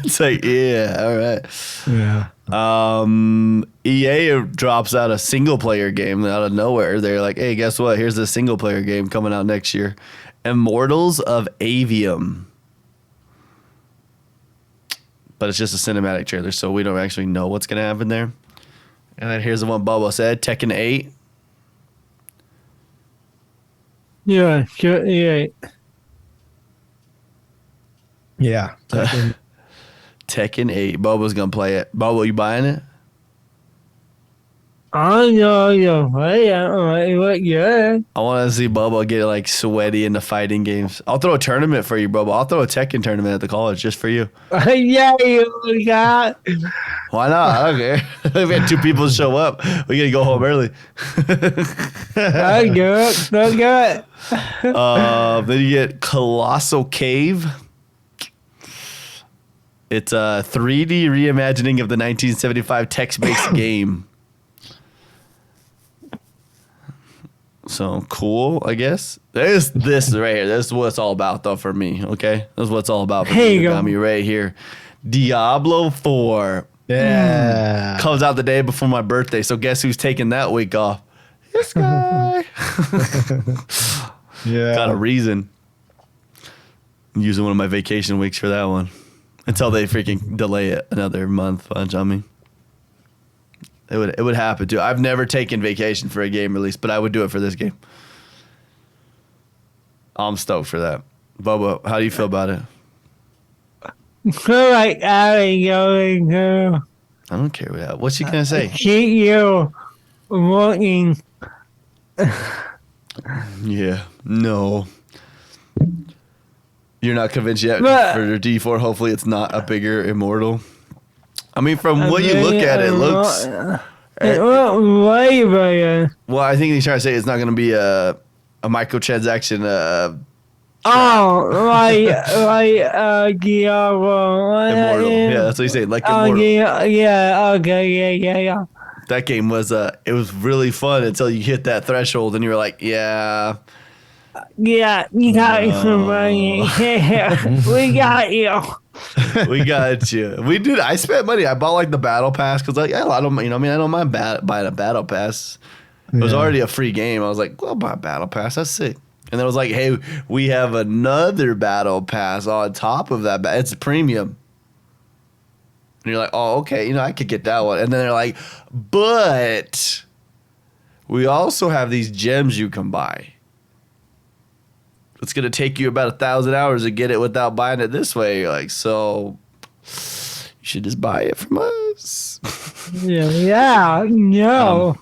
It's like, yeah, all right. Yeah. EA drops out a single player game out of nowhere. They're like, hey, guess what? Here's a single player game coming out next year. Immortals of Avium. But it's just a cinematic trailer, so we don't actually know what's going to happen there. And then here's the one Bubba said, Tekken 8. Yeah, sure, yeah. Yeah. Tekken 8. Bubba's going to play it. Bubba, you buying it? I know you're right. Yeah. I want to see Bubba get like sweaty into fighting games. I'll throw a tournament for you, Bubba. I'll throw a Tekken tournament at the college just for you. Yeah, you got. Why not? I don't care. If we had 2 people show up, we got to go home early. I good. So good. Then you get Colossal Cave. It's a 3D reimagining of the 1975 text-based game. So cool, I guess. There's this right here. This is what it's all about, though, for me. Okay, this is what it's all about. For Here me. you You go. got me right here. Diablo 4 Yeah. comes out the day before my birthday. So guess who's taking that week off? This guy. Yeah. Got a reason. I'm using one of my vacation weeks for that one until they freaking delay it another month. Bunch on me. It would happen too. I've never taken vacation for a game release, but I would do it for this game. I'm stoked for that. Bobo, how do you feel about it? So like I going to I don't care what. What's she gonna say? keep you working. Yeah, no. You're not convinced yet But- for D4. Hopefully, it's not a bigger immortal. I mean, from what you look at, it looks. It looks way better. Well, I think he's trying to say it's not going to be a microtransaction. Diablo. Immortal. Yeah, that's what he's saying. Like Immortal. Yeah. Okay. Yeah. That game was it was really fun until you hit that threshold and you were like, yeah. Yeah. You got some money. Yeah. We got you. We got you. We did. I spent money. I bought like the battle pass because like I don't, I don't mind buying a battle pass. It was already a free game. I was like, well, I'll buy a battle pass. That's sick. And then it was like, hey, we have another battle pass on top of that. It's premium. And you're like, oh, okay, I could get that one. And then they're like, but we also have these gems you can buy. It's going to take you about 1,000 hours to get it without buying it this way. You're like, so you should just buy it from us. Yeah. No.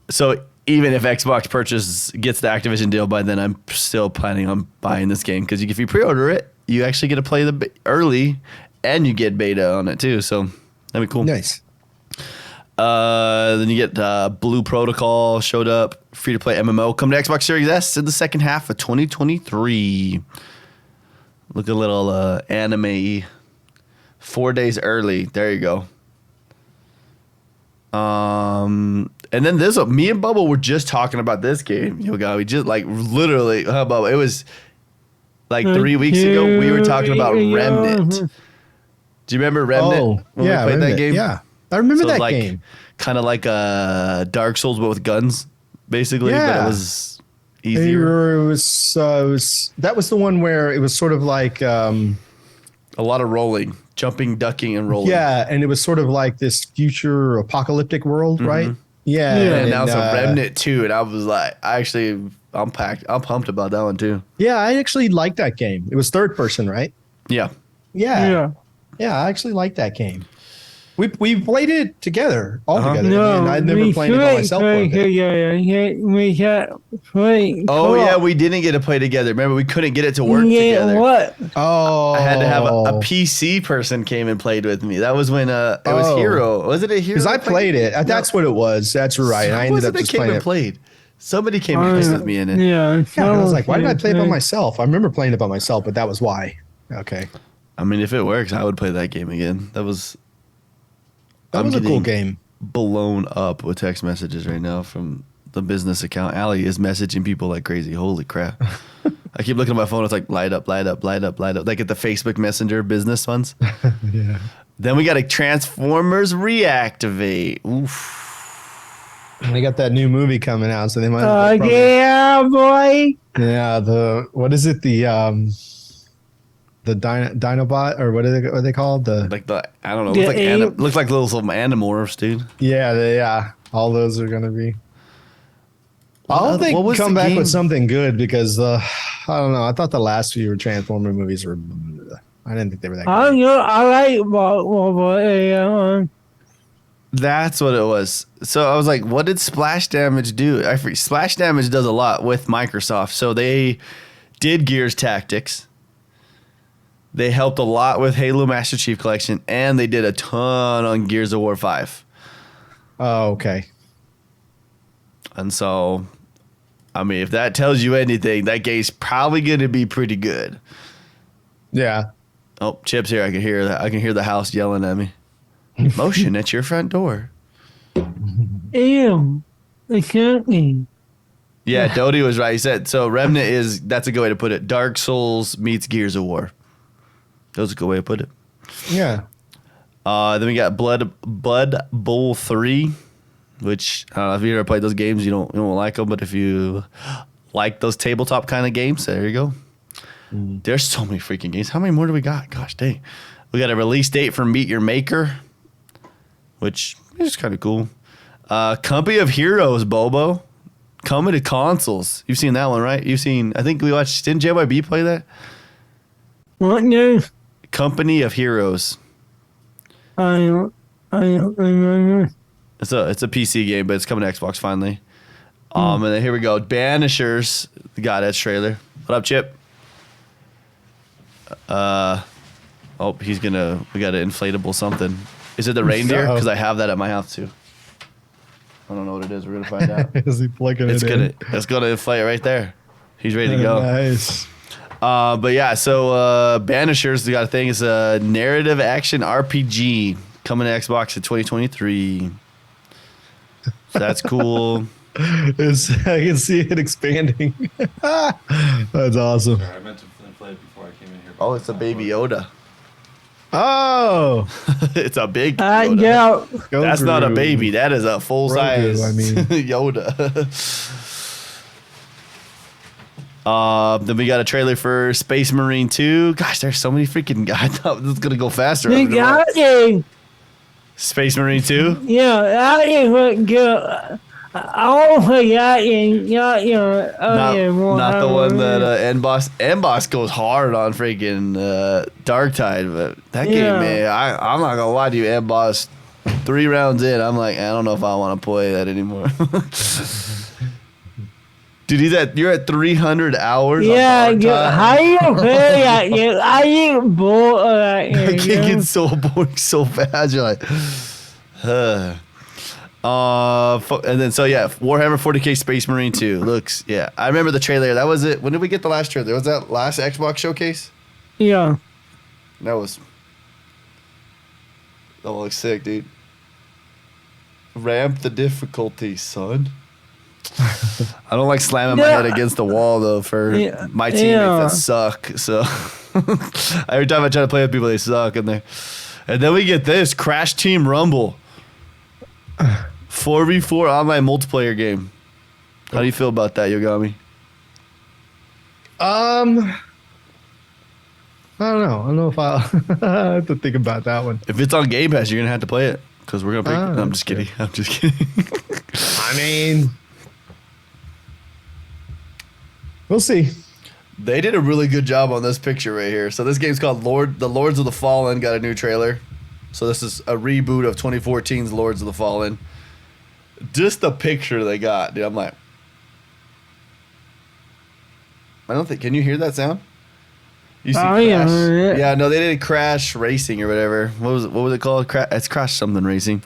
So even if Xbox gets the Activision deal by then, I'm still planning on buying this game because if you pre-order it, you actually get to play the early and you get beta on it too. So that'd be cool. Nice. Then you get Blue Protocol showed up, free to play MMO, come to Xbox Series S in the second half of 2023. Look a little anime 4 days early. There you go. And then me and Bubba were just talking about this game. We just like literally, Bubba, it was like 3 weeks ago. We were talking about Remnant. Do you remember Remnant? Oh, when yeah, we played Remnant. that game? Yeah, I remember that like, game. Kind of like Dark Souls, but with guns, basically. Yeah. But it was easier. It was that was the one where it was sort of like a lot of rolling, jumping, ducking, and rolling. Yeah, and it was sort of like this future apocalyptic world, right? Yeah, and now it's a Remnant 2, and I was like, I'm pumped about that one too. Yeah, I actually liked that game. It was third person, right? Yeah. Yeah, I actually liked that game. We played it together, all together. No, and I'd never played it by myself. We didn't get to play together. Remember, we couldn't get it to work together. What? Oh, I had to have a PC person came and played with me. That was when it was Hero. Was it a Hero? Because I played it. That's what it was. That's right. I ended up just playing it. Played. Somebody came and played with me in it. Yeah, I was like, why did I play it by myself? I remember playing it by myself, but that was why. Okay. I mean, if it works, I would play that game again. That was a cool game. Blown up with text messages right now from the business account. Allie is messaging people like crazy. Holy crap. I keep looking at my phone. It's like light up, light up, light up, light up. Like at the Facebook Messenger business ones. Yeah. Then we got a Transformers reactivate. Oof. And they got that new movie coming out, so they might. Yeah, boy. Yeah. What is it? The Dinobot, or what are they called? I don't know. Looks like little some Animorphs, dude. Yeah. All those are gonna be. I hope they come back with something good because I don't know. I thought the last few Transformer movies were. I didn't think they were that good. I like That's what it was. So I was like, what did Splash Damage do? Splash Damage does a lot with Microsoft. So they did Gears Tactics. They helped a lot with Halo Master Chief Collection, and they did a ton on Gears of War 5. Oh, okay. And so, I mean, if that tells you anything, that game's probably going to be pretty good. Yeah. Oh, Chip's here. I can hear that. I can hear the house yelling at me. Motion at your front door. Ew. Exactly. Yeah, Dodie was right. He said, so Remnant that's a good way to put it. Dark Souls meets Gears of War. That was a good way to put it. Yeah. Then we got Blood Bowl 3, which I don't know if you ever played those games, you don't like them, but if you like those tabletop kind of games, there you go. There's so many freaking games. How many more do we got? Gosh dang. We got a release date for Meet Your Maker, which is kind of cool. Company of Heroes, Bobo, coming to consoles. You've seen that one, right? I think we watched, didn't JYB play that? What news? Company of Heroes. I don't remember. It's a PC game, but it's coming to Xbox finally. And then here we go. Banishers. Got Ed's trailer. What up, Chip? We got an inflatable something. Is it the reindeer? Because I have that at my house too. I don't know what it is. We're gonna find out. Is he plugging It's gonna inflate right there. He's ready to go. Nice. But yeah, so Banishers, we got a thing. It's a narrative action RPG coming to Xbox in 2023. So that's cool. I can see it expanding. That's awesome. I meant to inflate it before I came in here. Oh, it's a baby Yoda. Oh, It's a big Yoda. Yeah. That's not a baby. That is a full size Yoda. Then we got a trailer for Space Marine 2. Gosh, there's so many freaking. I thought this was gonna go faster. We got it. Space Marine 2. Yeah, that is what good. I forgot Not the one that N-Boss goes hard on freaking Dark Tide, but that game, man, I'm not gonna lie to you, N-Boss, 3 rounds in, I'm like, I don't know if I want to play that anymore. Dude, you're at 300 hours. Yeah, on Dark Tide. how you play that game? I get bored of that That game. game gets so boring so fast. You're like, and then Warhammer 40K Space Marine 2 looks. Yeah, I remember the trailer. That was it. When did we get the last trailer? Was that last Xbox showcase? Yeah. That looks sick, dude. Ramp the difficulty, son. I don't like slamming my head against the wall though for my teammates that suck. So every time I try to play with people, they suck, and then we get this Crash Team Rumble 4v4 online multiplayer game. How do you feel about that, Yogomi? I don't know. I don't know if I have to think about that one. If it's on Game Pass, you're gonna have to play it because we're gonna play. No, I'm just kidding. I'm just kidding. I mean, we'll see. They did a really good job on this picture right here. So this game's called The Lords of the Fallen. Got a new trailer. So this is a reboot of 2014's Lords of the Fallen. Just the picture they got, dude. I'm like, I don't think. Can you hear that sound? You see Crash? Yeah, no, they did Crash Racing or whatever. What was it called? It's Crash something Racing.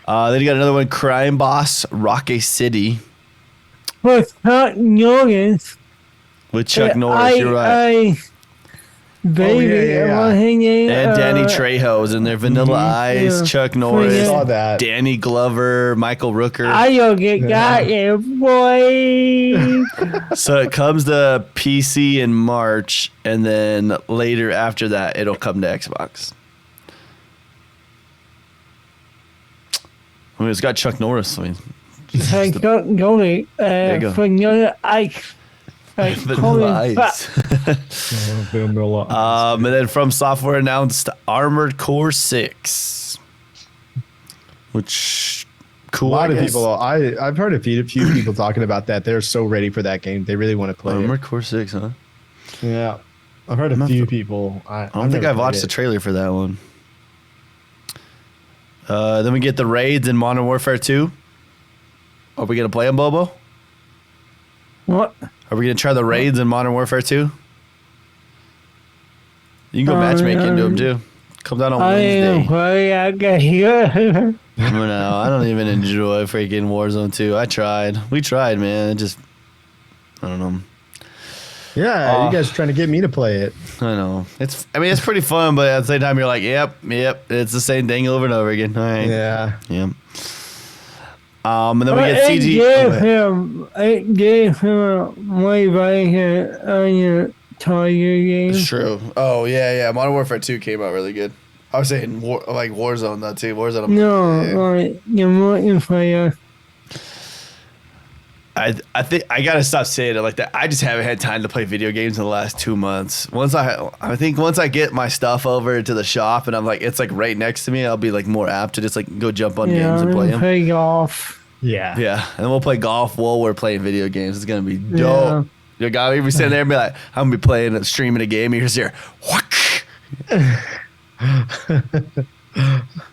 Then you got another one, Crime Boss Rocky City. With Chuck Norris. With Chuck Norris, you're right. Baby, and Danny Trejo's in there. Vanilla Ice, Chuck Norris, saw that. Danny Glover, Michael Rooker. I don't get got you, boy. So it comes to PC in March, and then later after that, it'll come to Xbox. I mean, it's got Chuck Norris. I mean, Chuck Norris, Vanilla Ice. Vanilla Ice. And then From Software announced Armored Core 6, which cool. A lot of people. I've heard a few people talking about that. They're so ready for that game. They really want to play Armored Core 6, huh? Yeah, I've heard a few people. I don't think I've watched the trailer for that one. Then we get the raids in Modern Warfare 2. Are we gonna play them, Bobo? What? Are we going to try the raids in Modern Warfare 2? You can go matchmaking into them, too. Come down on Wednesday. No, I don't even enjoy freaking Warzone 2. We tried, man. I don't know. Yeah, you guys are trying to get me to play it. I know. It's pretty fun, but at the same time, you're like, yep. It's the same thing over and over again. All right. Yeah. Yep. And then we get CG. It gave him a motivation on your Tiger game. It's true. Oh, yeah. Modern Warfare 2 came out really good. I was saying Warzone, though, too. Warzone. You're multiplayer. I think I gotta stop saying it like that. I just haven't had time to play video games in the last 2 months. I think once I get my stuff over to the shop and I'm like, it's like right next to me, I'll be like more apt to just like go jump on games and play them. Play golf. Yeah. Yeah, and then we'll play golf while we're playing video games. It's gonna be dope. You gotta be sitting there and be like, I'm gonna be playing and streaming a game. You just hear, whack.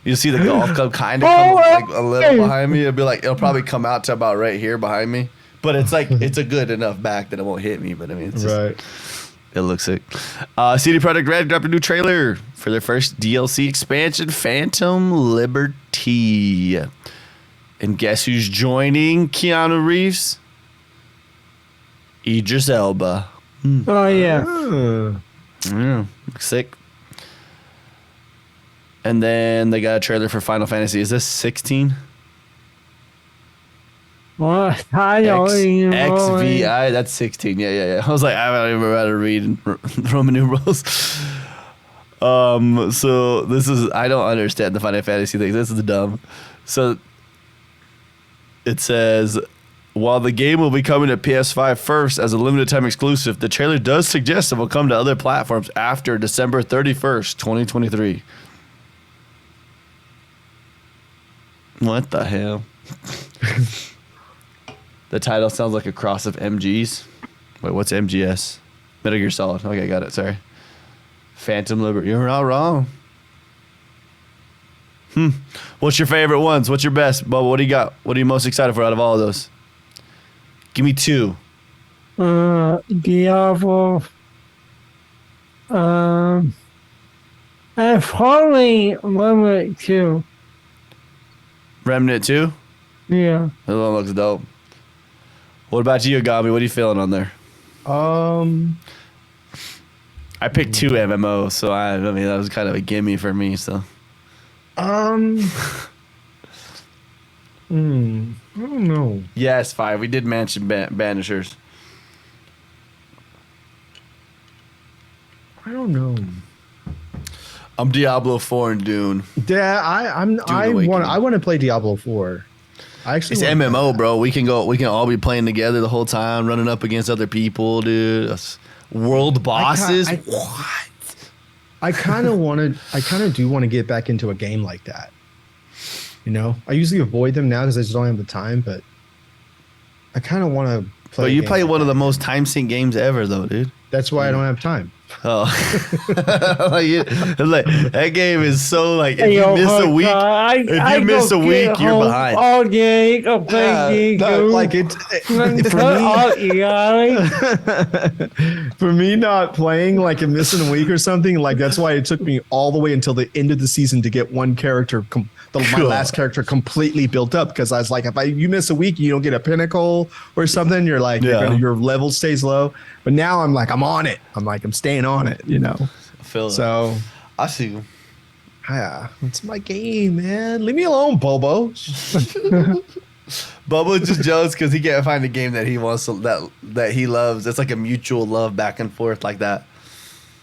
You see the golf club kind of come like a little behind me. It'll probably come out to about right here behind me. But it's like it's a good enough back that it won't hit me. But I mean, it's just, it looks sick. CD Projekt Red dropped a new trailer for their first DLC expansion, Phantom Liberty. And guess who's joining Keanu Reeves? Idris Elba. Oh yeah. Yeah, looks sick. And then they got a trailer for Final Fantasy. Is this 16? What? I don't even know. XVI, that's 16. Yeah. I was like, I don't even know how to read Roman numerals. So this is, I don't understand the Final Fantasy thing. This is dumb. So it says, while the game will be coming to PS5 first as a limited time exclusive, the trailer does suggest it will come to other platforms after December 31st, 2023. What the hell? The title sounds like a cross of MGs. Wait, what's MGS? Metal Gear Solid. Okay, got it. Sorry. Phantom Liberty. You're not wrong. What's your favorite ones? What's your best? Bubba, what do you got? What are you most excited for out of all of those? Give me two. Diablo. And probably Remnant 2. Remnant 2? Yeah. That one looks dope. What about you, Yogomi? What are you feeling on there? I picked two MMOs, so I mean that was kind of a gimme for me. So, I don't know. Yes, 5. We did mention banishers. I don't know. I'm Diablo 4 and Dune. Yeah, I want to play Diablo 4. It's MMO, bro. We can all be playing together the whole time, running up against other people, dude. World bosses. What? I kind of do want to get back into a game like that. You know, I usually avoid them now because I just don't have the time, but I kind of want to play. But you play one of the most time sink games ever, though, dude. That's why I don't have time. Oh, that game is so like if you miss a week, you're behind. All day, I'll play like for me not playing like and missing a week or something, like that's why it took me all the way until the end of the season to get one character, my last character completely built up, because I was like, if you miss a week, you don't get a pinnacle or something, you're like your level stays low. But now I'm like, I'm on it. I'm staying on it, you know. I feel so. I see you. Yeah, it's my game, man. Leave me alone, Bobo. Bobo's just jealous because he can't find a game that he wants that he loves. It's like a mutual love back and forth like that.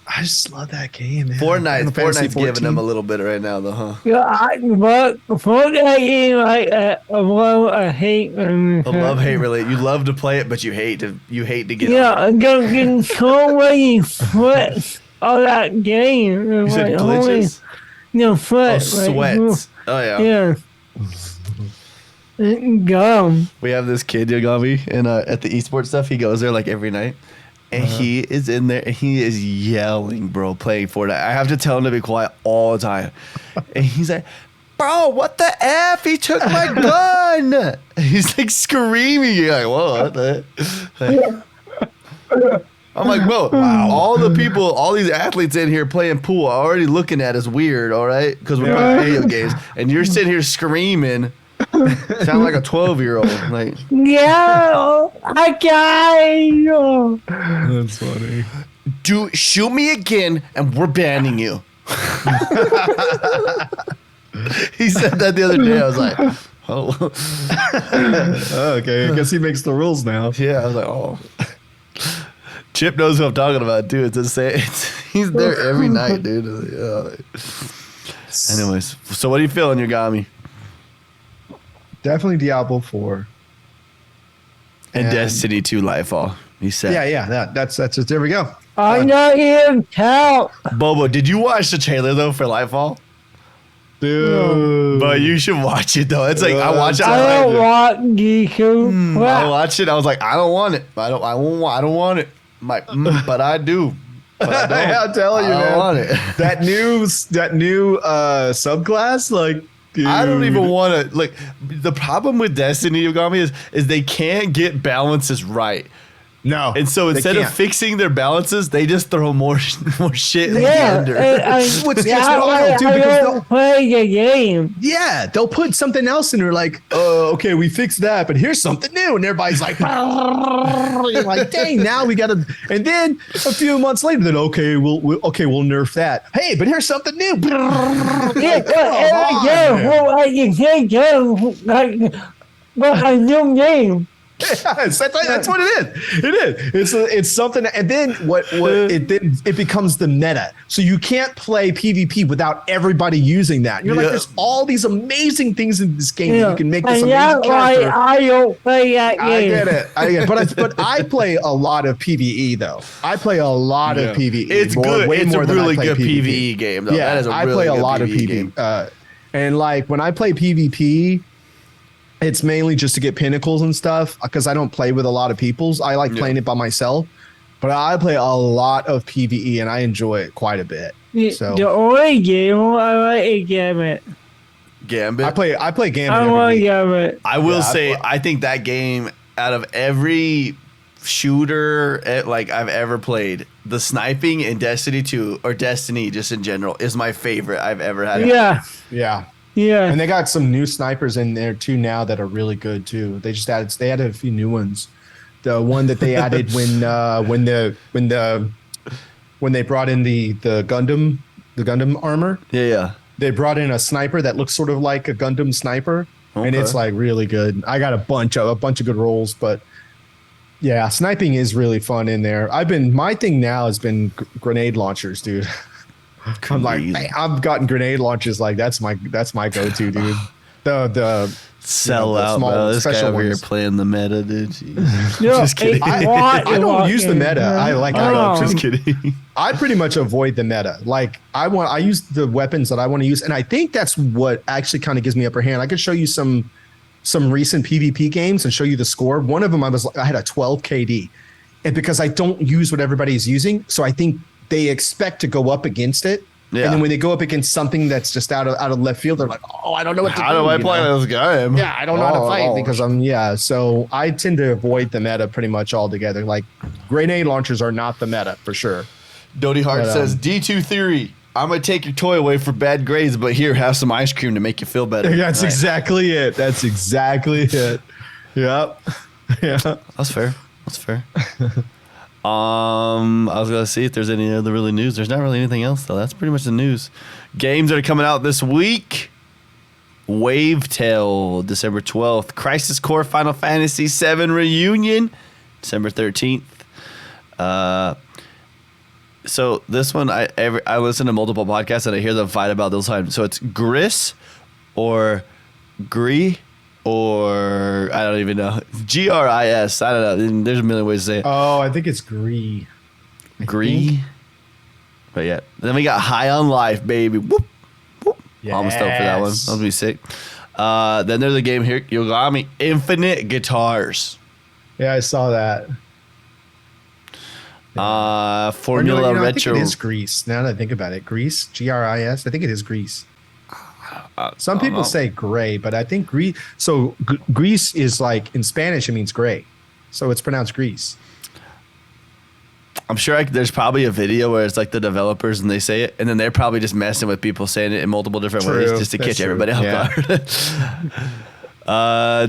I just love that game, man. Fortnite's giving him a little bit right now, though, huh? Yeah, but Fortnite, like a love-hate. A love-hate relate. You love to play it, but you hate to get. Yeah, I'm getting so many flips on that game. You said glitches? No, flips. Sweats. Oh yeah. Yeah. Gum. We have this kid, Yogomi, and at the esports stuff, he goes there like every night. And he is in there, and he is yelling, bro, playing Fortnite. I have to tell him to be quiet all the time. And he's like, bro, what the F? He took my gun. He's like screaming. You're like, whoa, what the heck? I'm like, bro, all the people, all these athletes in here playing pool are already looking at us weird, all right? Because we're playing video games. And you're sitting here screaming. Sound like a 12-year-old. Like, yeah, I got you. That's funny. Shoot me again, and we're banning you. He said that the other day. I was like, oh. Okay, I guess he makes the rules now. Yeah, I was like, oh. Chip knows who I'm talking about, too. He's there every night, dude. Anyways, so what are you feeling, Yogomi? Definitely Diablo 4. And Destiny 2 Lightfall. He said. Yeah. That's it. There we go. I'm not even count. Bobo, did you watch the trailer, though, for Lightfall? Dude. But you should watch it, though. It's like, I watch it. I don't want Giku. I watched it. I was like, I don't want it. I don't want it. But I do. But I don't. I'm telling you, man. I don't want it. That new subclass, like, dude. I don't even want to, like, the problem with Destiny, Yogomi, is they can't get balances right. No. And so instead of fixing their balances, they just throw more shit in the ender. I don't play the game. Yeah, they'll put something else in there like, okay, we fixed that, but here's something new. And everybody's like, you're like, dang, now we got to. And then a few months later, then, okay, we'll nerf that. Hey, but here's something new. But a new game. Yes, that's what it is. It is. It's something, and then it becomes the meta. So you can't play PvP without everybody using that. You're like, there's all these amazing things in this game that you can make this amazing character. I don't play that game. I get it. But I play a lot of PvE though. I play a lot of PvE. It's good. It's a really good PvE game though. Yeah, I play a lot of PvE. And like when I play PvP, it's mainly just to get pinnacles and stuff because I don't play with a lot of peoples. I like playing it by myself, but I play a lot of PvE and I enjoy it quite a bit. So the only game I like is Gambit. I play Gambit. I like Gambit. I will say I think that game out of every shooter like I've ever played, the sniping in Destiny 2 or Destiny just in general is my favorite I've ever had. Yeah. And they got some new snipers in there too now that are really good too. They added a few new ones. The one that they added when they brought in the Gundam armor. Yeah. They brought in a sniper that looks sort of like a Gundam sniper. and it's like really good. I got a bunch of good rolls, but yeah, sniping is really fun in there. My thing now has been grenade launchers, dude. I'm like, man, I've gotten grenade launchers like that's my go-to, dude. The sell out, bro. This guy over here playing the meta, dude. Just kidding. I don't use the meta. Just kidding. I pretty much avoid the meta. Like I use the weapons that I want to use, and I think that's what actually kind of gives me upper hand. I could show you some recent PvP games and show you the score. One of them I had a 12 KD, and because I don't use what everybody's using, so I think they expect to go up against it. Yeah. And then when they go up against something that's just out of left field, they're like, "Oh, I don't know what to do. How do I play this game? Yeah, I don't know how to fight because So I tend to avoid the meta pretty much altogether. Like grenade launchers are not the meta for sure. Dodie Hart says D2 theory. I'm gonna take your toy away for bad grades, but here, have some ice cream to make you feel better. That's exactly it. That's exactly it. Yep. Yeah. That's fair. I was gonna see if there's any other really news. There's not really anything else though. That's pretty much the news. Games that are coming out this week: Wavetale, December 12th. Crisis Core Final Fantasy VII Reunion, December 13th. So this one, I listen to multiple podcasts and I hear them fight about those times. So it's Gris or Gree. Or I don't even know. GRIS. I don't know. There's a million ways to say it. Oh, I think it's Gree. But yeah. Then we got High on Life, baby. Whoop. Whoop. Yes. Almost stoked for that one. That'll be sick. Then there's a game here, Yogomi Infinite Guitars. Yeah, I saw that. Formula Retro. I think it is Greece. Now that I think about it, Greece, GRIS. I think it is Greece. Some people say gray, but I think Greece. So Greece is like in Spanish, it means gray, so it's pronounced Greece. I'm sure there's probably a video where it's like the developers and they say it, and then they're probably just messing with people saying it in multiple different ways just to catch everybody off guard.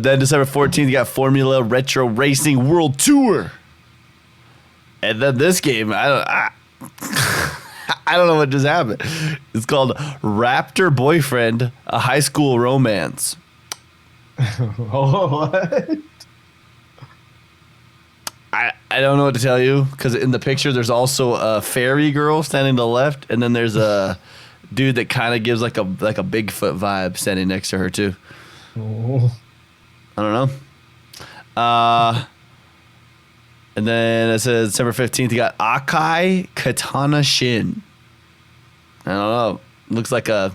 Then December 14th, you got Formula Retro Racing World Tour, and then this game, I don't know what just happened. It's called Raptor Boyfriend, a high school romance. What? I don't know what to tell you because in the picture there's also a fairy girl standing to the left, and then there's a dude that kind of gives like a Bigfoot vibe standing next to her too. Oh. I don't know. And then it says December 15th, you got Akai Katana Shin. I don't know. Looks like a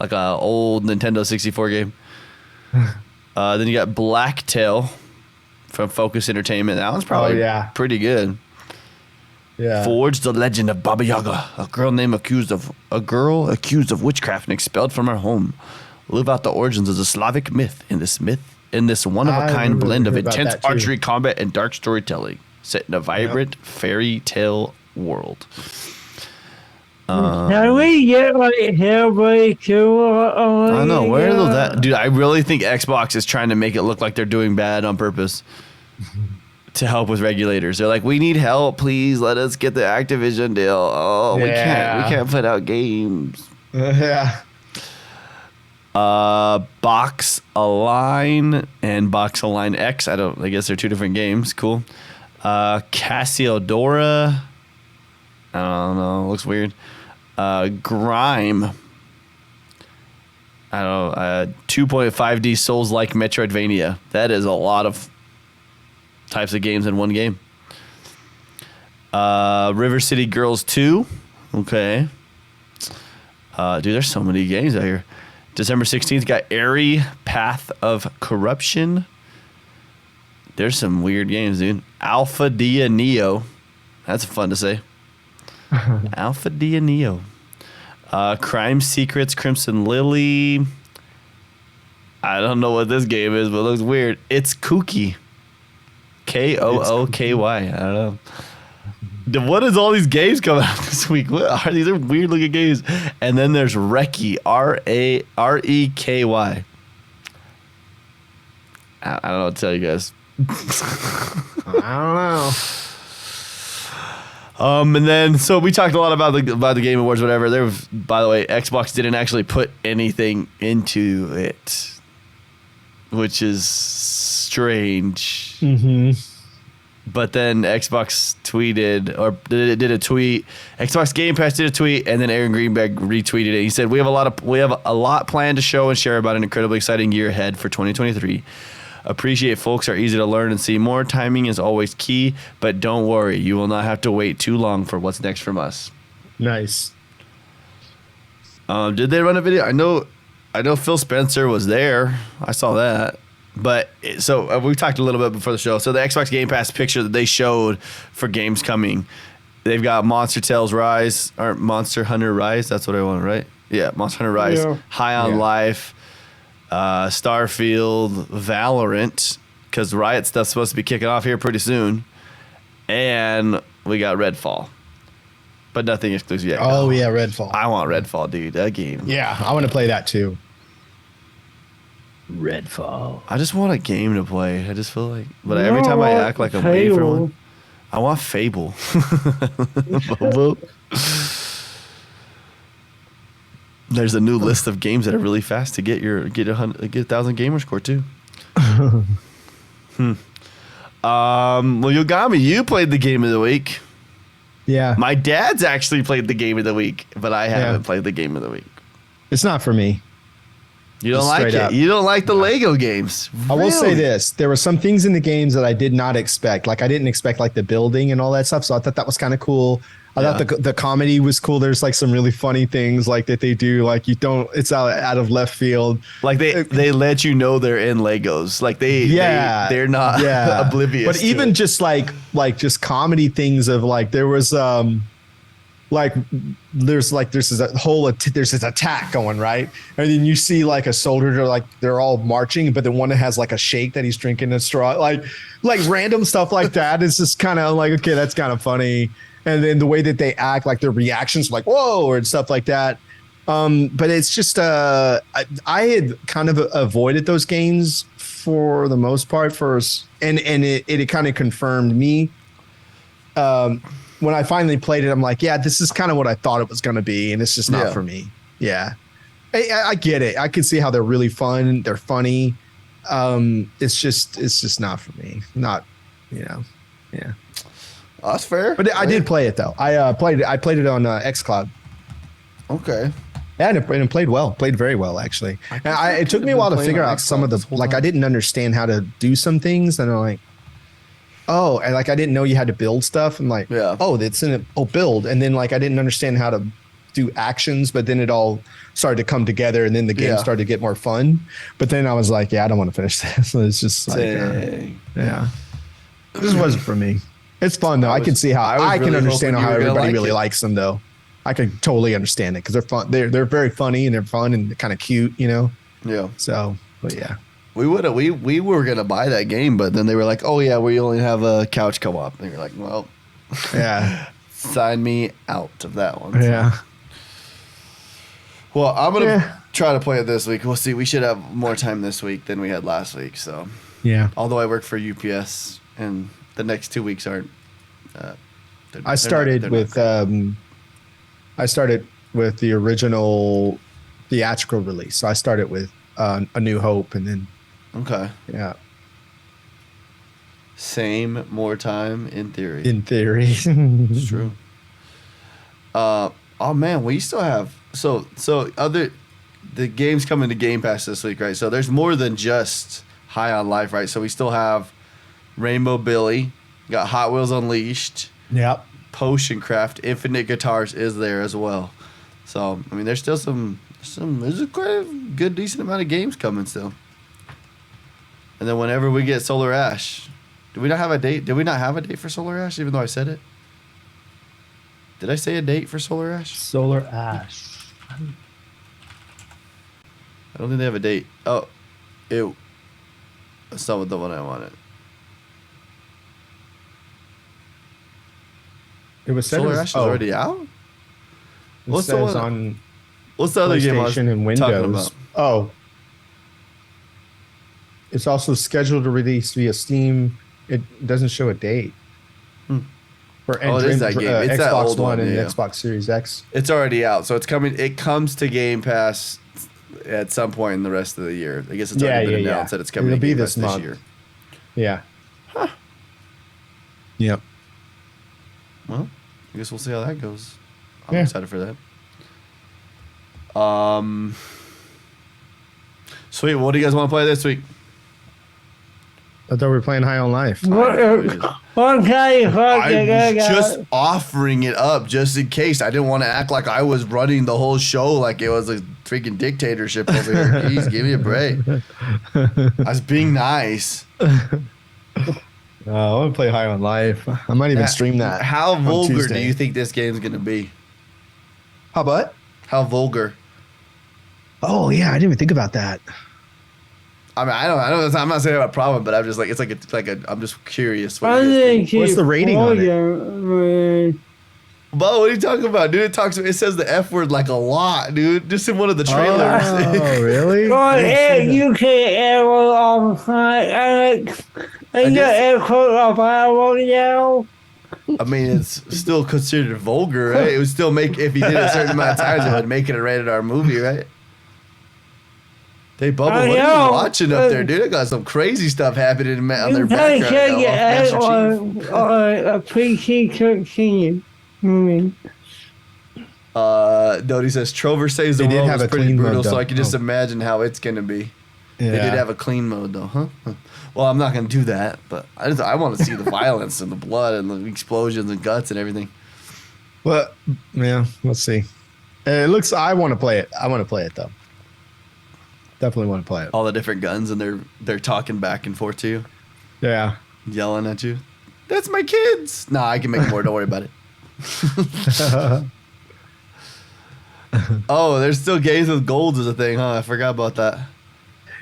old Nintendo 64 game. Then you got Blacktail from Focus Entertainment. That one's probably pretty good. Yeah. Forge the Legend of Baba Yaga, a girl accused of witchcraft and expelled from her home. Live out the origins of the Slavic myth in this one-of-a-kind blend of intense archery combat and dark storytelling, set in a vibrant fairy tale world. Can we get like Hellblade 2? I don't know. Where are those at? Dude, I really think Xbox is trying to make it look like they're doing bad on purpose to help with regulators. They're like, we need help. Please let us get the Activision deal. Oh, we can't put out games. Yeah. Box Align and Box Align X. I guess they're two different games. Cool. Cassiodora. I don't know. Looks weird. Grime. I don't know. 2.5D Souls-like Metroidvania. That is a lot of types of games in one game. River City Girls 2. Okay. Dude, there's so many games out here. December 16th, got Airy Path of Corruption. There's some weird games, dude. Alpha Dia Neo. That's fun to say. Alpha Dia Neo. Crime Secrets Crimson Lily. I don't know what this game is, but it looks weird. It's Kooky. Kooky. I don't know. What is all these games coming out this week? What are these? Are weird looking games. And then there's Reky. Reky. I don't know what to tell you guys. I don't know. And then so we talked a lot about the Game Awards, whatever. There was, by the way, Xbox didn't actually put anything into it. which is strange. Mm-hmm. But then Xbox tweeted or did a tweet. Xbox Game Pass did a tweet, and then Aaron Greenberg retweeted it. He said, "We have a lot planned to show and share about an incredibly exciting year ahead for 2023. Appreciate folks are easy to learn and see more. Timing is always key, but don't worry, you will not have to wait too long for what's next from us." Nice. Did they run a video? I know Phil Spencer was there. I saw that. But we talked a little bit before the show. So the Xbox Game Pass picture that they showed for games coming, they've got Monster Tales Rise or Monster Hunter Rise. That's what I want, right? Yeah, Monster Hunter Rise, Yeah. High on Life, Starfield, Valorant, because Riot stuff's supposed to be kicking off here pretty soon, and we got Redfall, but nothing exclusive yet. Oh yeah, Redfall. I want Redfall, dude. That game. Yeah, I want to play that too. Redfall. I just want a game to play. I just feel like, but every time I act like I'm waiting for one, I want Fable. There's a new list of games that are really fast to get a 1,000 gamer score too. Well, Yogomi, you played the game of the week. Yeah, My dad's actually played the game of the week, but I haven't played the game of the week. it's not for me. You don't Just like straight it. up. You don't like the Lego games. I will say Really? this: there were some things in the games that I did not expect. Like I didn't expect like the building and all that stuff. So I thought that was kind of cool. I thought the comedy was cool. There's like some really funny things like that they do. Like it's out of left field. Like they let you know they're in Legos. Like they're not oblivious. But to even it. just like just comedy things of like there was there's this attack going right, and then you see like a soldier, they're all marching, but the one that has like a shake that he's drinking a straw, like random stuff like that. It's just kind of like, okay, that's kind of funny. And then the way that they act, like their reactions, like whoa, and stuff like that. But it's just I had kind of avoided those games for the most part first, and it kind of confirmed me. When I finally played it, I'm like, yeah, this is kind of what I thought it was going to be, and it's just not for me. Yeah, I get it. I can see how they're really fun. They're funny. It's just not for me. Not, yeah. Oh, that's fair. But I did play it though. I played it on xCloud. Okay. Yeah, and it played well. Played very well actually. And it took me a while to figure out some of the I didn't understand how to do some things, and I'm like, oh, and I didn't know you had to build stuff. I'm like, oh, it's in it. Oh, build, and then I didn't understand how to do actions, but then it all started to come together, and then the game started to get more fun. But then I was like, yeah, I don't want to finish this. So it's just this wasn't for me. It's fun though. I can see how I can understand how everybody really likes them though. I can totally understand it because they're fun. They're very funny and they're fun and they're kind of cute, you know. Yeah. So, but yeah. We were gonna buy that game, but then they were like, "Oh yeah, we only have a couch co-op." And you're like, "Well, yeah, sign me out of that one." Yeah. So. Well, I'm gonna try to play it this week. We'll see. We should have more time this week than we had last week. So yeah. Although I work for UPS, and the next 2 weeks aren't. I started with the original theatrical release. So I started with A New Hope, and then. Okay. Yeah. Same, more time in theory. In theory. It's true. Oh man, we still have the games coming to Game Pass this week, right? So there's more than just High on Life, right? So we still have Rainbow Billy, got Hot Wheels Unleashed. Yep. Potion Craft, Infinite Guitars is there as well. So I mean, there's still there's quite a good decent amount of games coming still. And then whenever we get Solar Ash, do we not have a date? Did we not have a date for Solar Ash, even though I said it? Did I say a date for Solar Ash? Solar Ash. I don't think they have a date. Oh, ew. That's not the one I wanted. It was said Solar Ash is already out? What's the on What's the other game I was PlayStation and talking Windows? about? Oh. It's also scheduled to release via Steam. It doesn't show a date. For it is that game. It's that Xbox old One one, and yeah. Xbox Series X. It's already out, so it's coming. It comes to Game Pass at some point in the rest of the year. I guess it's already been announced that it's coming. It'll be this month. year. Yeah. Huh. Yep. Well, I guess we'll see how that goes. I'm excited for that. Sweet. What do you guys want to play this week? I thought we were playing High on Life. I'm just offering it up just in case. I didn't want to act like I was running the whole show like it was a freaking dictatorship over here. Please give me a break. I was being nice. I want to play High on Life. I might even stream that. How vulgar do you think this game's going to be? How about? How vulgar? Oh, yeah. I didn't even think about that. I mean, I don't. I'm not saying I have a problem, but I'm just like, I'm just curious. What's the rating on it? Bo, what are you talking about, dude? It says the F word like a lot, dude. Just in one of the trailers. Oh, really? You can't ever off Alex. And you ever off now. I mean, it's still considered vulgar, right? It would still make, if he did it a certain amount of times, it would make it a rated R movie, right? Hey, Bubba, what are you watching up there, dude? I got some crazy stuff happening on their background. A PC movie. Nody says Trover says the world was pretty brutal, so I can just imagine how it's gonna be. Yeah. They did have a clean mode though, huh? Well, I'm not gonna do that, but I want to see the violence and the blood and the explosions and guts and everything. Well, yeah, let's see. It looks. I want to play it. I want to play it though. Definitely want to play it. All the different guns and they're talking back and forth to you. Yeah. Yelling at you. That's my kids. Nah, I can make more. Don't worry about it. Oh, there's still games with golds as a thing, huh? I forgot about that.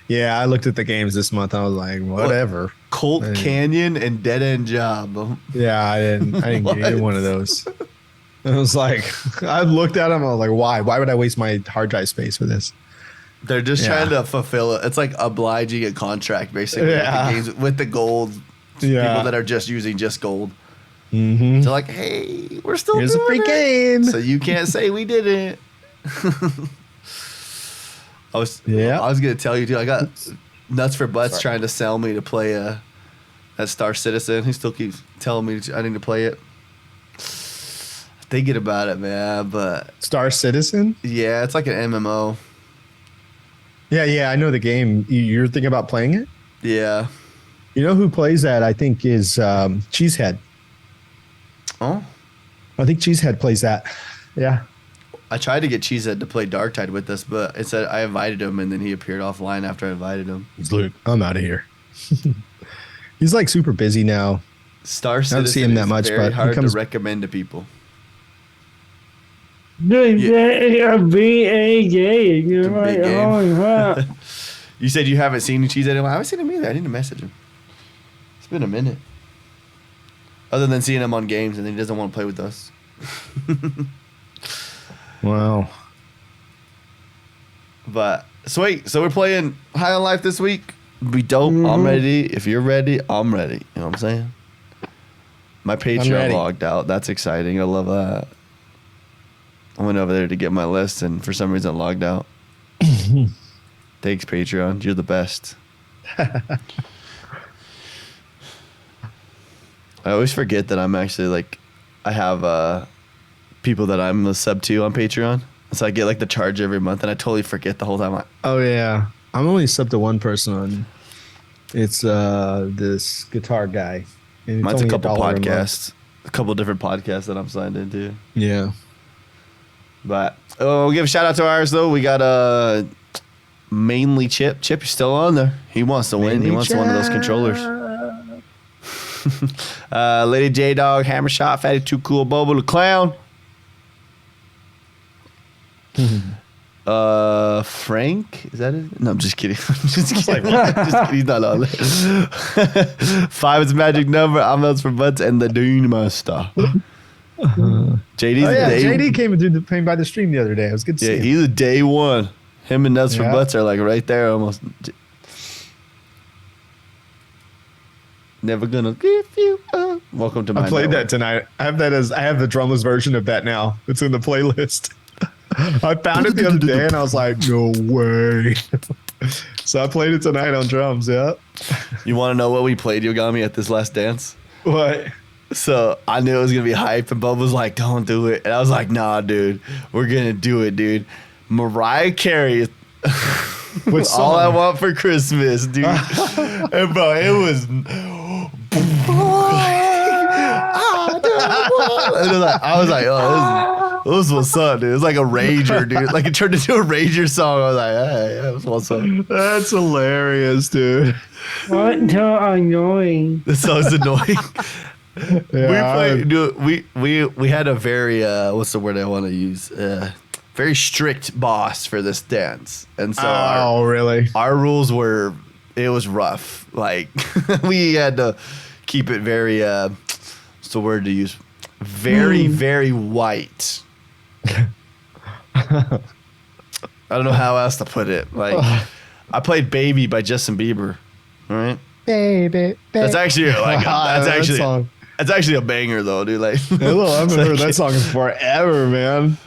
Yeah, I looked at the games this month. I was like, whatever. Colt Canyon and Dead End Job. Yeah, I didn't get either one of those. I was like, I looked at them. I was like, why? Why would I waste my hard drive space for this? They're just trying to fulfill it. It's like obliging a contract, basically. Yeah. With the gold. Yeah. People that are just using just gold. Mm-hmm. They're like, hey, we're still Here's doing a free it. game. So you can't say we didn't. I was gonna tell you, dude. I got nuts for butts trying to sell me to play that Star Citizen. He still keeps telling me I need to play it. Thinking about it, man. But Star Citizen? Yeah, it's like an MMO. Yeah, I know the game. You're thinking about playing it? Yeah. You know who plays that? I think is Cheesehead. Oh, I think Cheesehead plays that. Yeah. I tried to get Cheesehead to play Darktide with us, but it said I invited him, and then he appeared offline after I invited him. He's like, I'm out of here. He's like super busy now. Star Citizen I don't see him that much, very but hard to recommend to people. Dude, a BAJ. You're like, holy crap. You said you haven't seen Cheesehead. I haven't seen him either. I need to message him. It's been a minute. Other than seeing him on games, and then he doesn't want to play with us. Wow. But sweet. So we're playing High on Life this week. Be dope. Mm-hmm. I'm ready. If you're ready, I'm ready. You know what I'm saying? My Patreon logged out. That's exciting. I love that. I went over there to get my list, and for some reason, I logged out. Thanks, Patreon. You're the best. I always forget that I'm actually like, I have people that I'm a sub to on Patreon. So I get like the charge every month, and I totally forget the whole time. Oh, yeah. I'm only sub to one person on. It's this guitar guy. Mine's a couple podcasts. A couple different podcasts that I'm signed into. Yeah. But we'll give a shout out to ours, though. We got MainlyChip. Chip, you're still on there. He wants to win. He wants one of those controllers. Lady J Dog, Hammer Shot, Fatty Too Cool, BoboDaClown. Frank, is that it? No, I'm just kidding. I'm just kidding. Just kidding. He's not on there. 5 is magic number. I'm Nuts for Butts and the Dune Master. JD came by the stream the other day. It was good to see him. He's a day one. Him and Nuts for Butts are like right there almost. Never gonna give you up. Welcome to my I played that tonight. I have the drumless version of that now. It's in the playlist. I found it the other day and I was like, no way. So I played it tonight on drums. Yeah. You want to know what we played, Yogomi, at this last dance? What? So I knew it was gonna be hype, and Bubba was like, "Don't do it," and I was like, "Nah, dude, we're gonna do it, dude." Mariah Carey, What "All I song? Want for Christmas," dude. And bro, it was. And I was like, "Oh, this what's up, dude." It was like a rager, dude. Like it turned into a rager song. I was like, "Hey, that was what's up." That's hilarious, dude. What so annoying? This song's annoying. Yeah, We had a very what's the word I want to use? Very strict boss for this dance, and so really? our rules were, it was rough. Like we had to keep it very what's the word to use? Very very white. I don't know how else to put it. Like I played "Baby" by Justin Bieber. All right, Baby. that's actually like that's That actually. song. It's actually a banger though, dude. Like, Hello, I haven't heard that song in forever, man.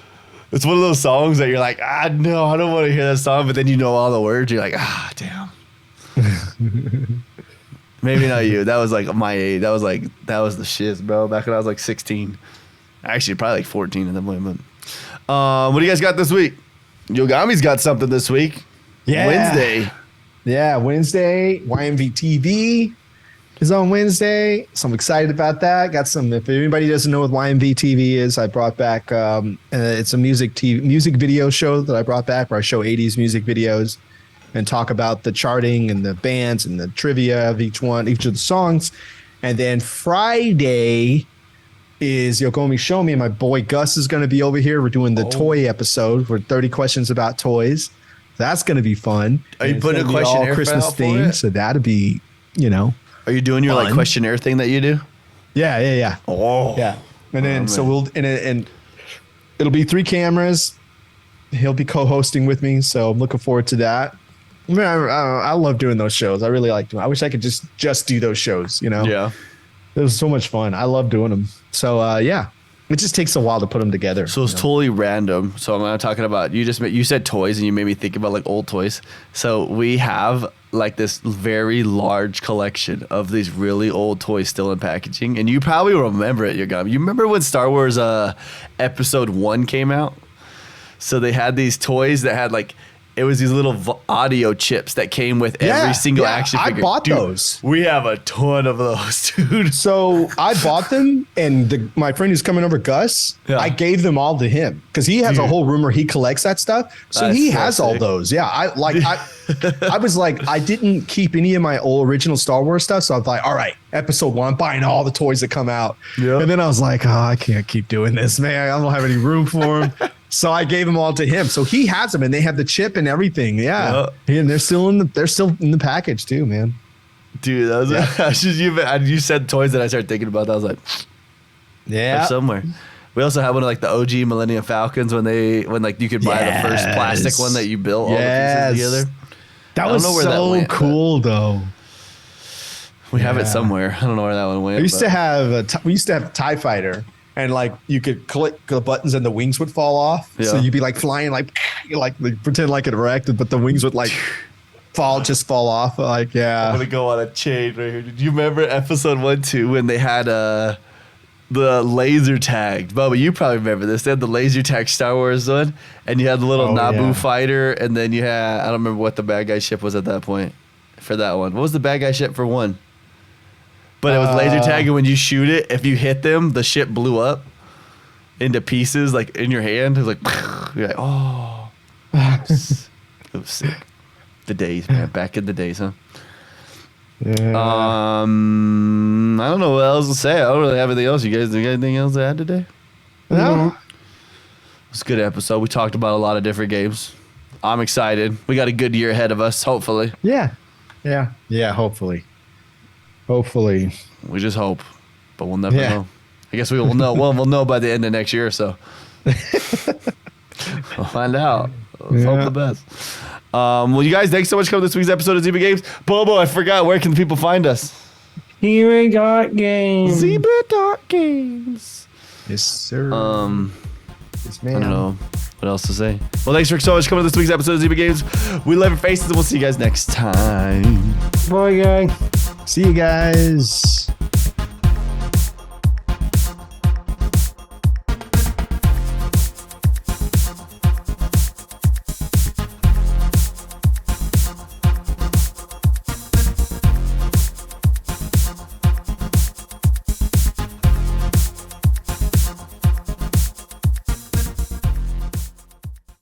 it's one of those songs that you're like, no, I don't want to hear that song, but then you know all the words. You're like, damn. Maybe not you. That was like my age. That was the shiz, bro. Back when I was like 16. Actually, probably like 14 at that point. But, what do you guys got this week? Yogomi's got something this week. Yeah. Wednesday. Yeah, Wednesday. YMV TV is on Wednesday, so I'm excited about that. Got some. If anybody doesn't know what YMV TV is, I brought back. It's a music video show that I brought back, where I show 80s music videos and talk about the charting and the bands and the trivia of each of the songs. And then Friday is Yogomi Show Me. My boy Gus is going to be over here. We're doing the toy episode. We're 30 questions about toys. That's going to be fun. Are you And it's putting gonna a be all questionnaire Christmas out for themed? it? So that'll be, Are you doing your like Fun. questionnaire thing that you do? yeah. Oh. Yeah. And then so man. we'll and it'll be 3 cameras. He'll be co-hosting with me, so I'm looking forward to that. I mean, I love doing those shows. I really like them. I wish I could just do those shows, Yeah. It was so much fun. I love doing them. So yeah. It just takes a while to put them together. So it's totally random. So I'm not talking about, you said toys and you made me think about like old toys. So we have like this very large collection of these really old toys still in packaging. And you probably remember it, Yogomi. You remember when Star Wars Episode 1 came out? So they had these toys that had like, it was these little audio chips that came with every single action figure. I bought Dude, those. We have a ton of those, dude. So I bought them, and my friend who's coming over, Gus, Yeah. I gave them all to him because he has a whole room where he collects that stuff. So That's he so has all sick. those. Yeah, I was like, I didn't keep any of my old original Star Wars stuff, so I was like, all right, Episode 1, I'm buying all the toys that come out. Yeah. And then I was like, I can't keep doing this, man. I don't have any room for them. So I gave them all to him. So he has them, and they have the chip and everything. Yeah, and they're still in the package too, man. Dude, that was you said toys that I started thinking about. That was like, Yeah, somewhere. We also have one of like the OG Millennium Falcons when like you could buy the first plastic one that you built all the pieces together. That I was don't know where that so went, cool, though. We have it Yeah. somewhere. I don't know where that one went. We used but- to have TIE Fighter, and like you could click the buttons and the wings would fall off. So Yeah. you'd be like flying, like pretend like it wrecked, but the wings would like fall off. Like, I'm yeah. gonna go on a chain right here. Did you remember Episode 1, 2 when they had the laser tag? Bubba, you probably remember this. They had the laser tag Star Wars one, and you had the little Naboo yeah. fighter, and then you had, I don't remember what the bad guy ship was at that point for that one. What was the bad guy ship for 1? But it was laser tag, and when you shoot it, if you hit them, the ship blew up into pieces, like in your hand. It was like, you're like, oh. It was sick. The days, man. Back in the days, huh? Yeah. I don't know what else to say. I don't really have anything else. You guys got anything else to add today? No? It was a good episode. We talked about a lot of different games. I'm excited. We got a good year ahead of us, hopefully. Yeah. Hopefully. We just hope, but we'll never Yeah. know. I guess we will know. Well, we'll know by the end of next year, so we'll find out. Let's hope Yeah. the best. Well, you guys, thanks so much for coming to this week's episode of Zyba Games. Bobo, I forgot. Where can people find us? Here got games. Zyba Games. Yes, sir. I Yes, man. don't know. What else to say? Well, thanks for so much coming to this week's episode of Zyba Games. We love your faces, and we'll see you guys next time. Bye, guys. See you guys.